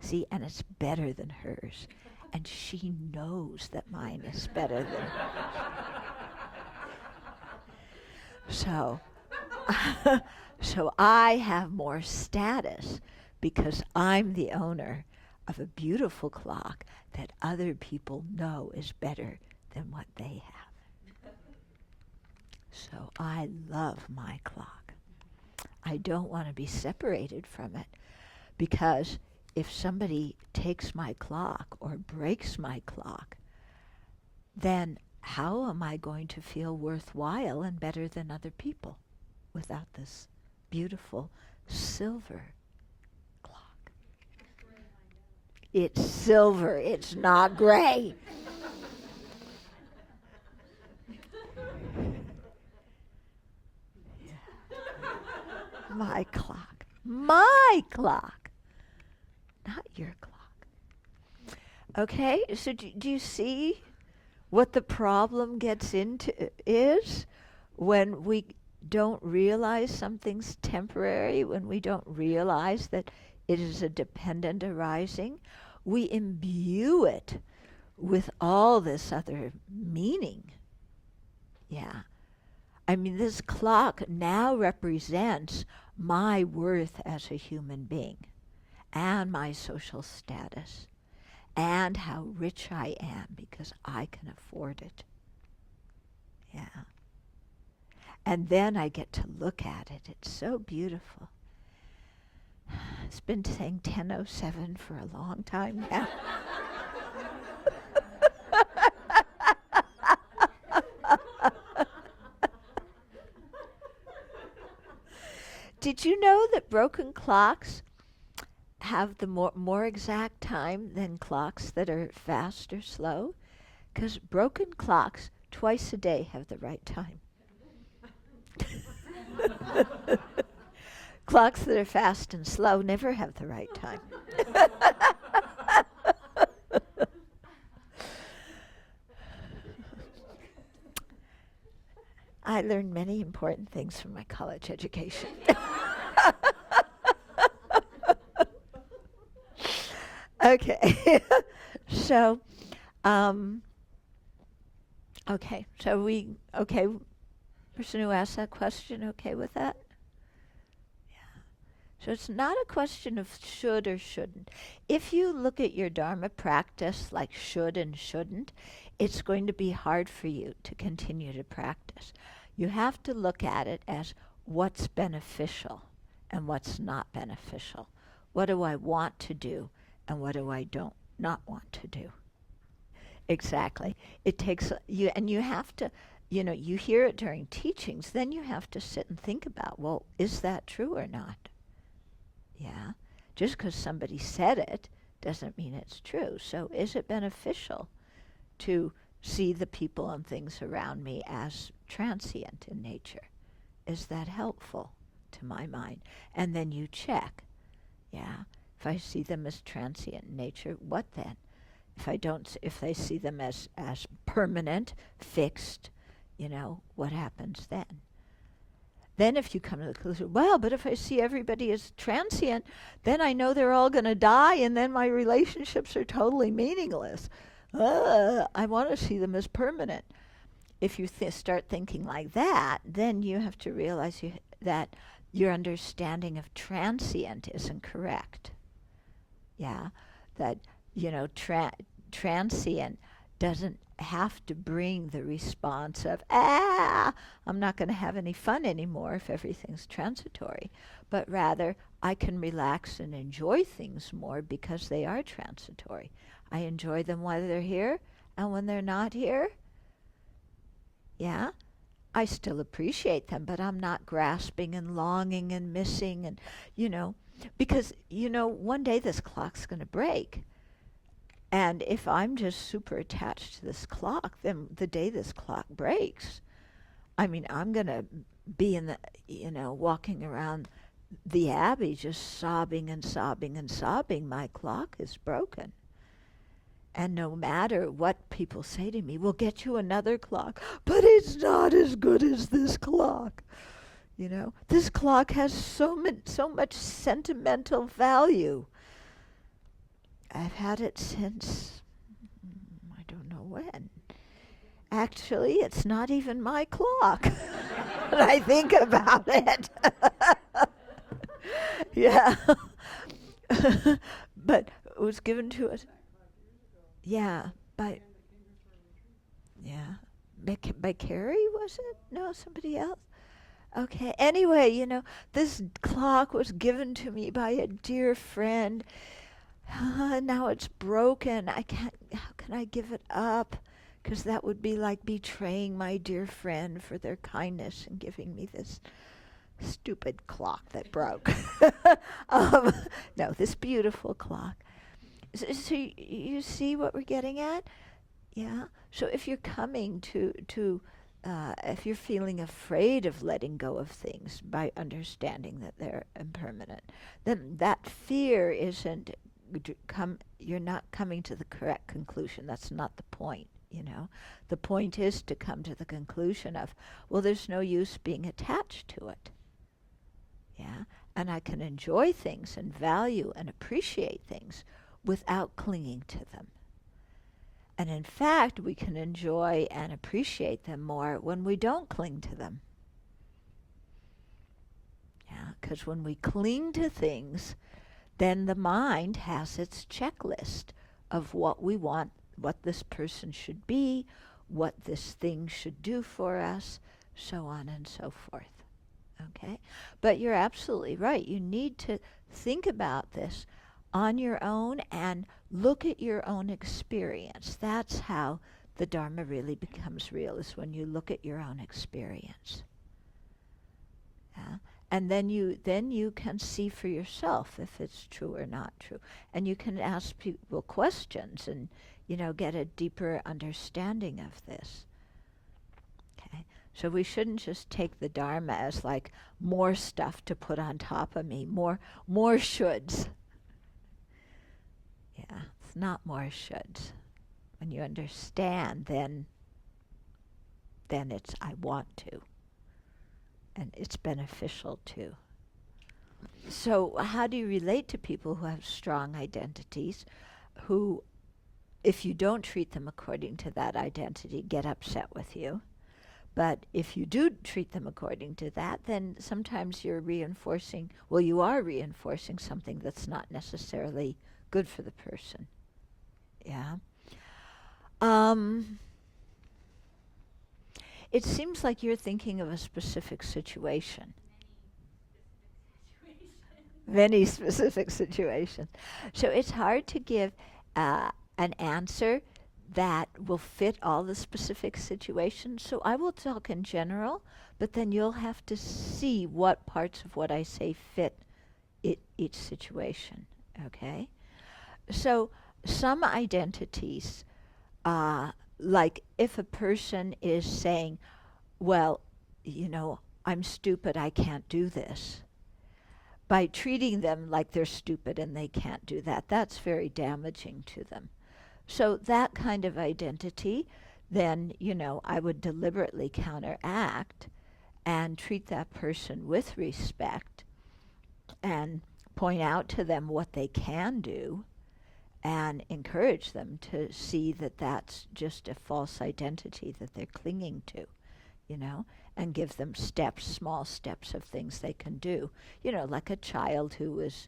See, and it's better than hers. And she knows that mine is better than hers. So I have more status because I'm the owner of a beautiful clock that other people know is better than what they have. So I love my clock. I don't want to be separated from it because if somebody takes my clock or breaks my clock, then how am I going to feel worthwhile and better than other people without this beautiful silver clock? It's silver, it's not gray. My clock. My clock. Not your clock. Okay, so do you see what the problem gets into is when we don't realize something's temporary, when we don't realize that it is a dependent arising? We imbue it with all this other meaning. Yeah. I mean, this clock now represents my worth as a human being and my social status and how rich I am because I can afford it. Yeah. And then I get to look at it. It's so beautiful. It's been saying 10:07 for a long time now. Did you know that broken clocks have the more exact time than clocks that are fast or slow? Because broken clocks twice a day have the right time. Clocks that are fast and slow never have the right time. I learned many important things from my college education. Okay. So, okay. Okay, person who asked that question, okay with that? Yeah. So it's not a question of should or shouldn't. If you look at your Dharma practice like should and shouldn't, it's going to be hard for you to continue to practice. You have to look at it as what's beneficial and what's not beneficial. What do I want to do and what do I not want to do? Exactly. It takes you, and you have to, you hear it during teachings, then you have to sit and think about, well, is that true or not? Yeah. Just because somebody said it doesn't mean it's true. So is it beneficial to see the people and things around me as transient in nature? Is that helpful to my mind? And then you check. Yeah. If I see them as transient in nature, what then? If they see them as permanent, fixed, what happens then? Then if you come to the conclusion, well, but if I see everybody as transient, then I know they're all going to die and then my relationships are totally meaningless. I want to see them as permanent. If you start thinking like that, then you have to realize that your understanding of transient isn't correct. Yeah, that, transient doesn't have to bring the response of, I'm not going to have any fun anymore if everything's transitory. But rather, I can relax and enjoy things more because they are transitory. I enjoy them while they're here, and when they're not here, yeah, I still appreciate them, but I'm not grasping and longing and missing and, because, one day this clock's going to break. And if I'm just super attached to this clock, then the day this clock breaks, I'm going to be walking around the Abbey just sobbing and sobbing and sobbing. My clock is broken. And no matter what people say to me, we'll get you another clock, but it's not as good as this clock. This clock has so much sentimental value. I've had it since, I don't know when. Actually, it's not even my clock when I think about it. Yeah. But it was given to us. Yeah, by Carrie, was it? No, somebody else. Okay. Anyway, this clock was given to me by a dear friend. Now it's broken. How can I give it up? Because that would be like betraying my dear friend for their kindness and giving me this stupid clock that broke. No, this beautiful clock. So you see what we're getting at? Yeah. So if you're coming if you're feeling afraid of letting go of things by understanding that they're impermanent, then that fear isn't you're not coming to the correct conclusion. That's not the point, The point is to come to the conclusion of, well, there's no use being attached to it. Yeah. And I can enjoy things and value and appreciate things without clinging to them. And in fact, we can enjoy and appreciate them more when we don't cling to them. Yeah, because when we cling to things, then the mind has its checklist of what we want, what this person should be, what this thing should do for us, so on and so forth. Okay? But you're absolutely right. You need to think about this on your own and look at your own experience. That's how the Dharma really becomes real, is when you look at your own experience. Yeah? And then you can see for yourself if it's true or not true. And you can ask people questions and, get a deeper understanding of this. Okay? So we shouldn't just take the Dharma as like more stuff to put on top of me, more shoulds. Yeah, it's not more shoulds. When you understand, then it's I want to. And it's beneficial too. So how do you relate to people who have strong identities, who, if you don't treat them according to that identity, get upset with you? But if you do treat them according to that, then sometimes you are reinforcing something that's not necessarily good for the person. Yeah. It seems like you're thinking of a specific situation. Many specific situations. So it's hard to give an answer that will fit all the specific situations. So I will talk in general, but then you'll have to see what parts of what I say fit each situation. Okay? So some identities, like if a person is saying, well, I'm stupid, I can't do this. By treating them like they're stupid and they can't do that, that's very damaging to them. So that kind of identity, then, I would deliberately counteract and treat that person with respect and point out to them what they can do and encourage them to see that that's just a false identity that they're clinging to, and give them small steps of things they can do. Like a child who is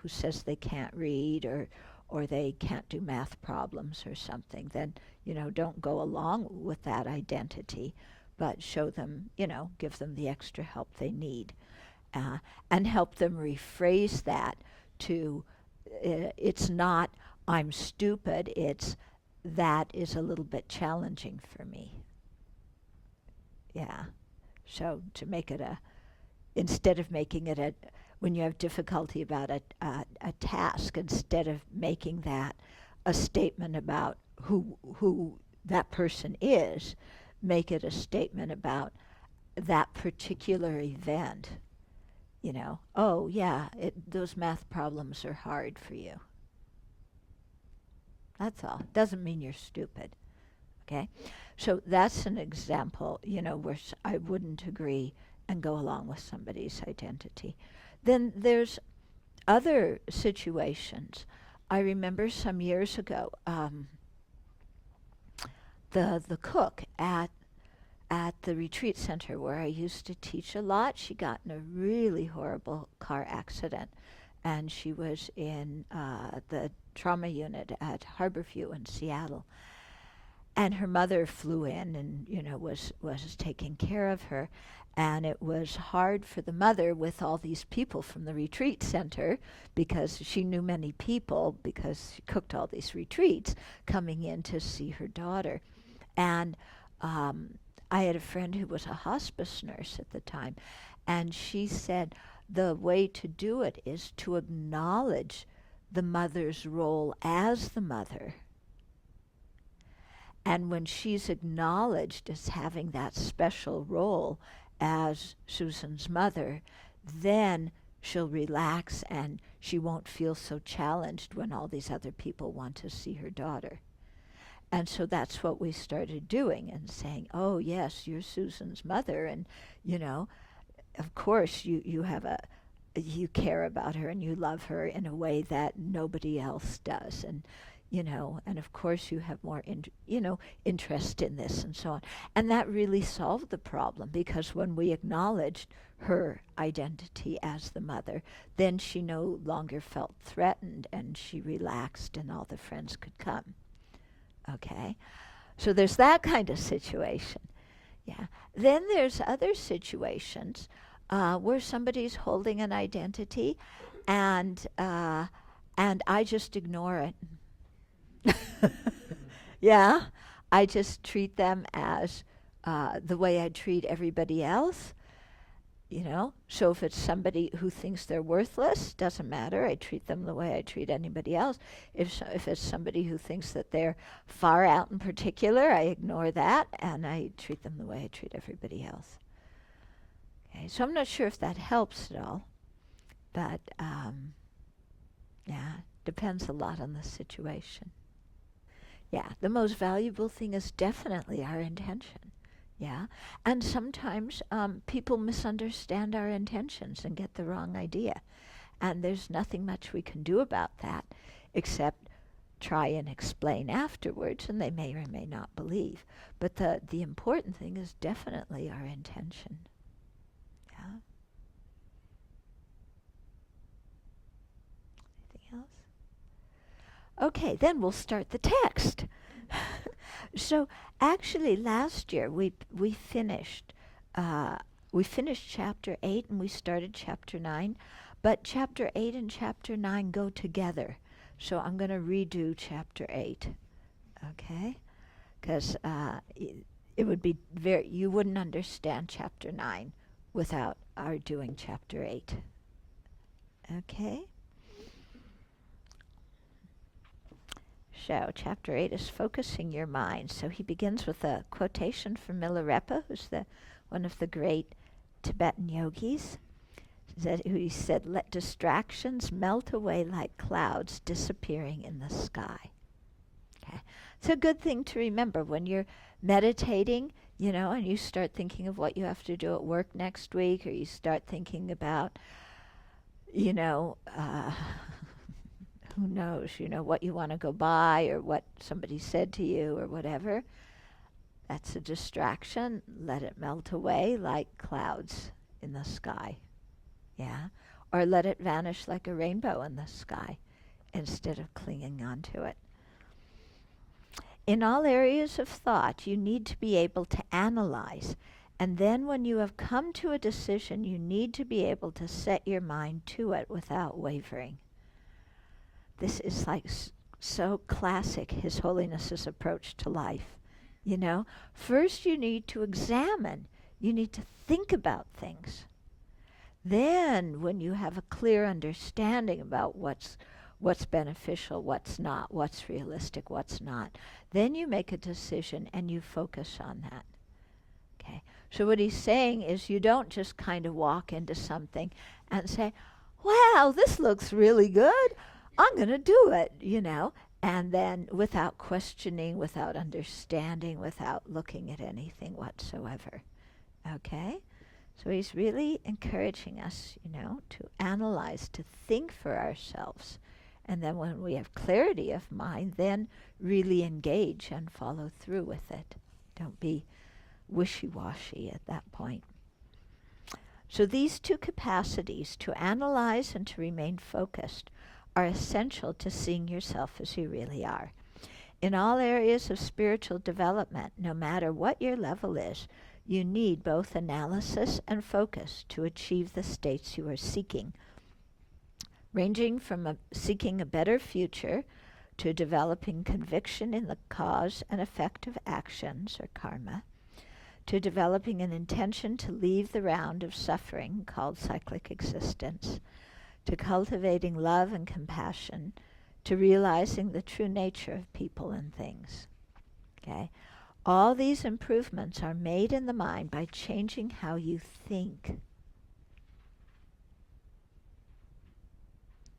who says they can't read or they can't do math problems or something, then, don't go along with that identity, but show them, give them the extra help they need, and help them rephrase that to, it's not, I'm stupid, it's, that is a little bit challenging for me. Yeah. So to make it instead of making it when you have difficulty about a task, instead of making that a statement about who that person is, make it a statement about that particular event. Oh yeah, those math problems are hard for you. That's all. Doesn't mean you're stupid. Okay? So that's an example, where I wouldn't agree and go along with somebody's identity. Then there's other situations. I remember some years ago, the cook at the retreat center where I used to teach a lot, she got in a really horrible car accident, and she was in the trauma unit at Harborview in Seattle. And her mother flew in and, was taking care of her. And it was hard for the mother with all these people from the retreat center, because she knew many people because she cooked all these retreats, coming in to see her daughter. And I had a friend who was a hospice nurse at the time, and she said the way to do it is to acknowledge the mother's role as the mother. And when she's acknowledged as having that special role as Susan's mother, then she'll relax and she won't feel so challenged when all these other people want to see her daughter. And so that's what we started doing, and saying, oh yes, you're Susan's mother, and of course you care about her and you love her in a way that nobody else does. And and of course you have more, interest in this and so on. And that really solved the problem, because when we acknowledged her identity as the mother, then she no longer felt threatened and she relaxed and all the friends could come. Okay? So there's that kind of situation. Yeah. Then there's other situations where somebody's holding an identity and I just ignore it. Yeah, I just treat them as the way I treat everybody else, So if it's somebody who thinks they're worthless, doesn't matter. I treat them the way I treat anybody else. If it's somebody who thinks that they're far out in particular, I ignore that and I treat them the way I treat everybody else. Okay, so I'm not sure if that helps at all, but yeah, depends a lot on the situation. Yeah, the most valuable thing is definitely our intention. Yeah, and sometimes people misunderstand our intentions and get the wrong idea. And there's nothing much we can do about that except try and explain afterwards, and they may or may not believe. But the important thing is definitely our intention. Yeah. Anything else? Okay, then we'll start the text. So actually, last year we finished chapter 8 and we started chapter 9, but chapter 8 and chapter 9 go together. So I'm going to redo chapter 8, okay? Because it would be you wouldn't understand chapter 9 without our doing chapter 8. Okay? So chapter 8 is focusing your mind. So he begins with a quotation from Milarepa, who's one of the great Tibetan yogis. He said, "Let distractions melt away like clouds disappearing in the sky." Okay. It's a good thing to remember when you're meditating, and you start thinking of what you have to do at work next week, or you start thinking about, who knows, what you want to go buy or what somebody said to you or whatever. That's a distraction. Let it melt away like clouds in the sky. Yeah? Or let it vanish like a rainbow in the sky instead of clinging onto it. In all areas of thought, you need to be able to analyze. And then when you have come to a decision, you need to be able to set your mind to it without wavering. This is like so classic His Holiness's approach to life. First you need to examine. You need to think about things. Then, when you have a clear understanding about what's beneficial, what's not, what's realistic, what's not, then you make a decision and you focus on that. Okay. So what he's saying is you don't just kind of walk into something and say, "Wow, this looks really good. I'm going to do it," and then without questioning, without understanding, without looking at anything whatsoever. Okay? So he's really encouraging us, to analyze, to think for ourselves. And then when we have clarity of mind, then really engage and follow through with it. Don't be wishy-washy at that point. So these two capacities, to analyze and to remain focused, are essential to seeing yourself as you really are. In all areas of spiritual development, no matter what your level is, you need both analysis and focus to achieve the states you are seeking, ranging from seeking a better future to developing conviction in the cause and effect of actions, or karma, to developing an intention to leave the round of suffering called cyclic existence, to cultivating love and compassion, to realizing the true nature of people and things. Okay? All these improvements are made in the mind by changing how you think.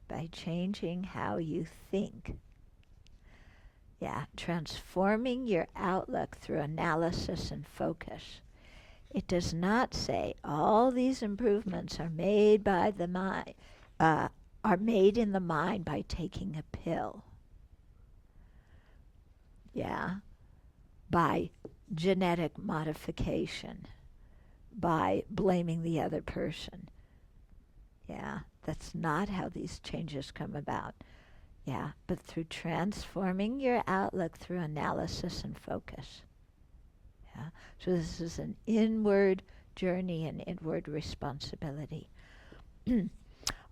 By changing how you think. Yeah, transforming your outlook through analysis and focus. It does not say all these improvements are made by the mind, are made in the mind by taking a pill. yeah, by genetic modification, by blaming the other person. Yeah, that's not how these changes come about. Yeah, but through transforming your outlook through analysis and focus. Yeah, so this is an inward journey and inward responsibility.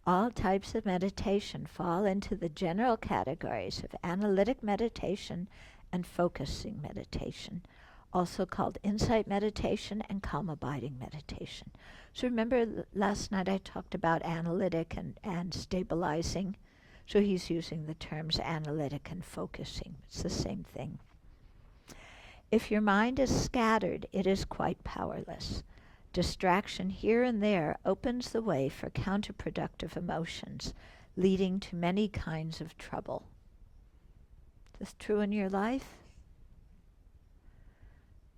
All types of meditation fall into the general categories of analytic meditation and focusing meditation, also called insight meditation and calm abiding meditation. So remember last night I talked about analytic and stabilizing. So he's using the terms analytic and focusing. It's the same thing. If your mind is scattered, it is quite powerless. Distraction here and there opens the way for counterproductive emotions, leading to many kinds of trouble. Is this true in your life?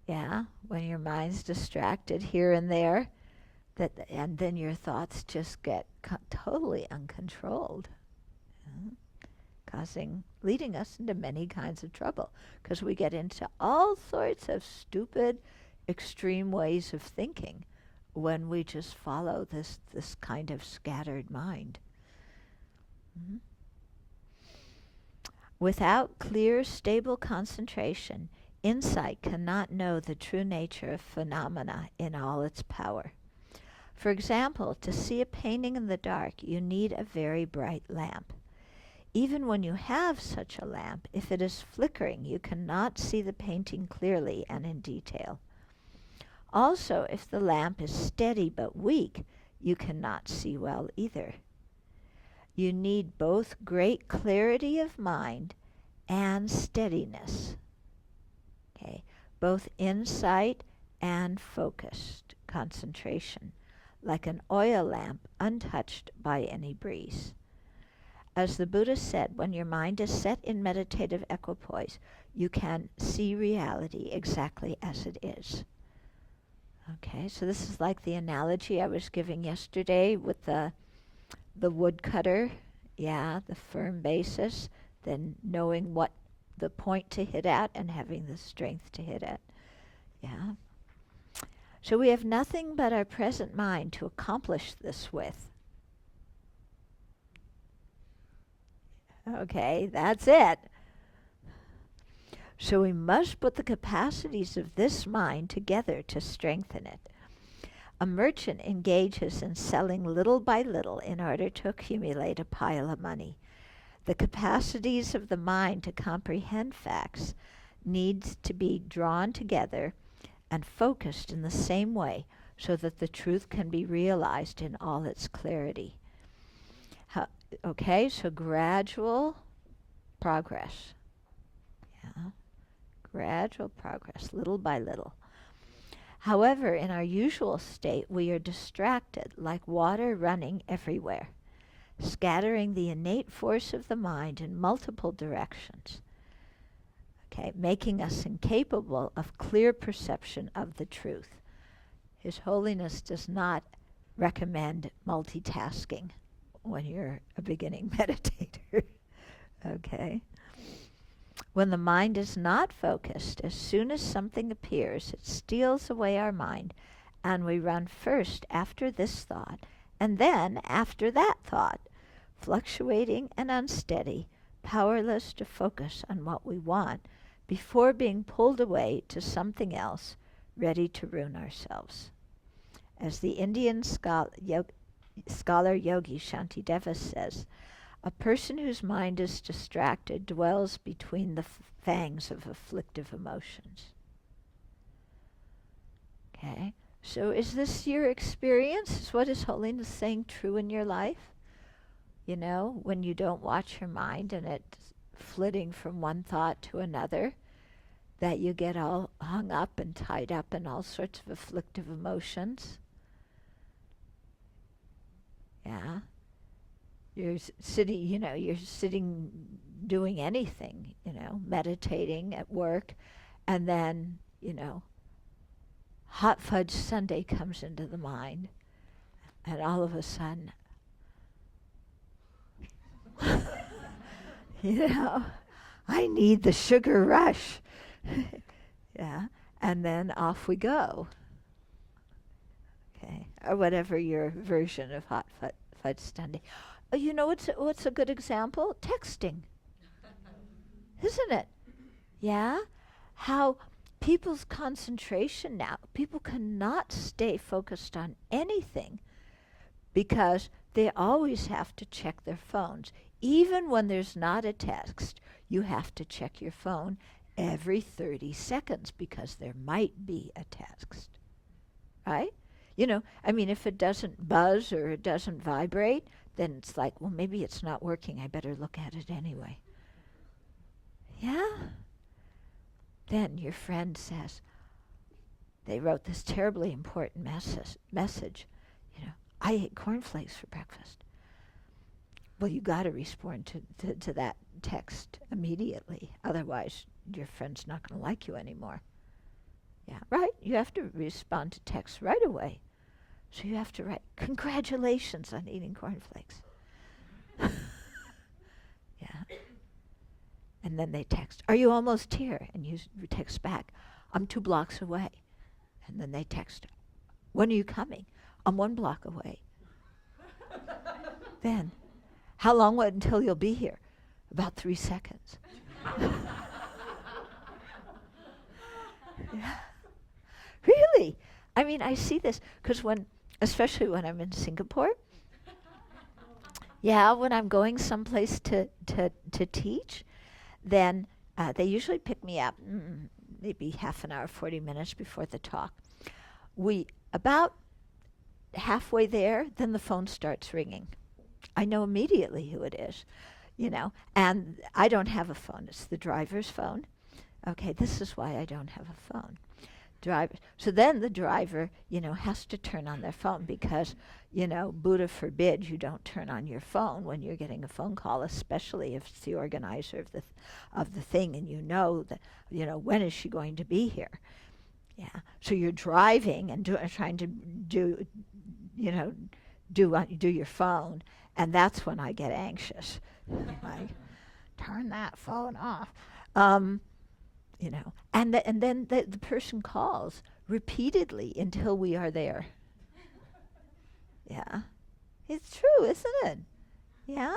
Yeah, when your mind's distracted here and there, and then your thoughts just get totally uncontrolled, leading us into many kinds of trouble, because we get into all sorts of stupid, extreme ways of thinking when we just follow this kind of scattered mind. Mm-hmm. Without clear, stable concentration, insight cannot know the true nature of phenomena in all its power. For example, to see a painting in the dark, you need a very bright lamp. Even when you have such a lamp, if it is flickering, you cannot see the painting clearly and in detail. Also, if the lamp is steady but weak, you cannot see well either. You need both great clarity of mind and steadiness. Okay, both insight and focused concentration, like an oil lamp untouched by any breeze. As the Buddha said, when your mind is set in meditative equipoise, you can see reality exactly as it is. Okay, so this is like the analogy I was giving yesterday with the woodcutter, the firm basis, then knowing what the point to hit at and having the strength to hit at. Yeah. So we have nothing but our present mind to accomplish this with. Okay, that's it. So we must put the capacities of this mind together to strengthen it. A merchant engages in selling little by little in order to accumulate a pile of money. The capacities of the mind to comprehend facts needs to be drawn together and focused in the same way so that the truth can be realized in all its clarity. So gradual progress. Yeah. Gradual progress, little by little. However, in our usual state, we are distracted like water running everywhere, scattering the innate force of the mind in multiple directions, making us incapable of clear perception of the truth. His Holiness does not recommend multitasking when you're a beginning meditator. Okay? When the mind is not focused, as soon as something appears, it steals away our mind, and we run first after this thought, and then after that thought, fluctuating and unsteady, powerless to focus on what we want, before being pulled away to something else, ready to ruin ourselves. As the Indian scholar Yogi Shantideva says, a person whose mind is distracted dwells between the fangs of afflictive emotions. Okay, so is this your experience? Is what His Holiness saying true in your life? You know, when you don't watch your mind and it's flitting from one thought to another, that you get all hung up and tied up in all sorts of afflictive emotions? Yeah. You're sitting doing anything, meditating at work, and then, hot fudge sundae comes into the mind, and all of a sudden, I need the sugar rush. Yeah. And then off we go. Okay. Or whatever your version of hot fudge sundae. You know what's a good example? Texting. Isn't it? Yeah? How people's concentration now, people cannot stay focused on anything because they always have to check their phones. Even when there's not a text, you have to check your phone every 30 seconds because there might be a text. Right? You know, I mean, if it doesn't buzz or it doesn't vibrate, then it's like, well, maybe it's not working. I better look at it anyway. Yeah? Then your friend says, they wrote this terribly important message. You know, I ate cornflakes for breakfast. Well, you got to respond to that text immediately. Otherwise, your friend's not going to like you anymore. Yeah, right? You have to respond to text right away. So you have to write, congratulations on eating cornflakes. Yeah. And then they text, are you almost here? And you text back, I'm 2 blocks away. And then they text, when are you coming? I'm 1 block away. Then, how long until you'll be here? About 3 seconds. Yeah. Really? I mean, I see this because especially when I'm in Singapore, yeah, when I'm going someplace to teach, then they usually pick me up maybe half an hour, 40 minutes before the talk. About halfway there, then the phone starts ringing. I know immediately who it is, you know, and I don't have a phone. It's the driver's phone. Okay, this is why I don't have a phone. So then the driver, you know, has to turn on their phone because, you know, Buddha forbid you don't turn on your phone when you're getting a phone call, especially if it's the organizer of the thing and you know that, you know, when is she going to be here? Yeah. So you're driving and trying to do your phone, and that's when I get anxious. I turn that phone off. You know, and then the person calls repeatedly until we are there. Yeah, it's true, isn't it? Yeah,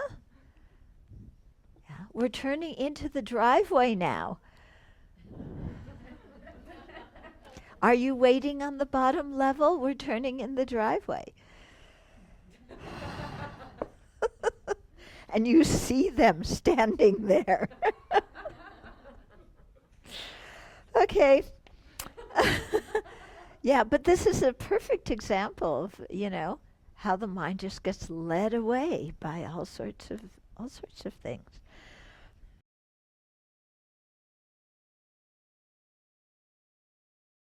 yeah. We're turning into the driveway now. Are you waiting on the bottom level? We're turning in the driveway. And you see them standing there. Okay. Yeah, but this is a perfect example of, you know, how the mind just gets led away by all sorts of things.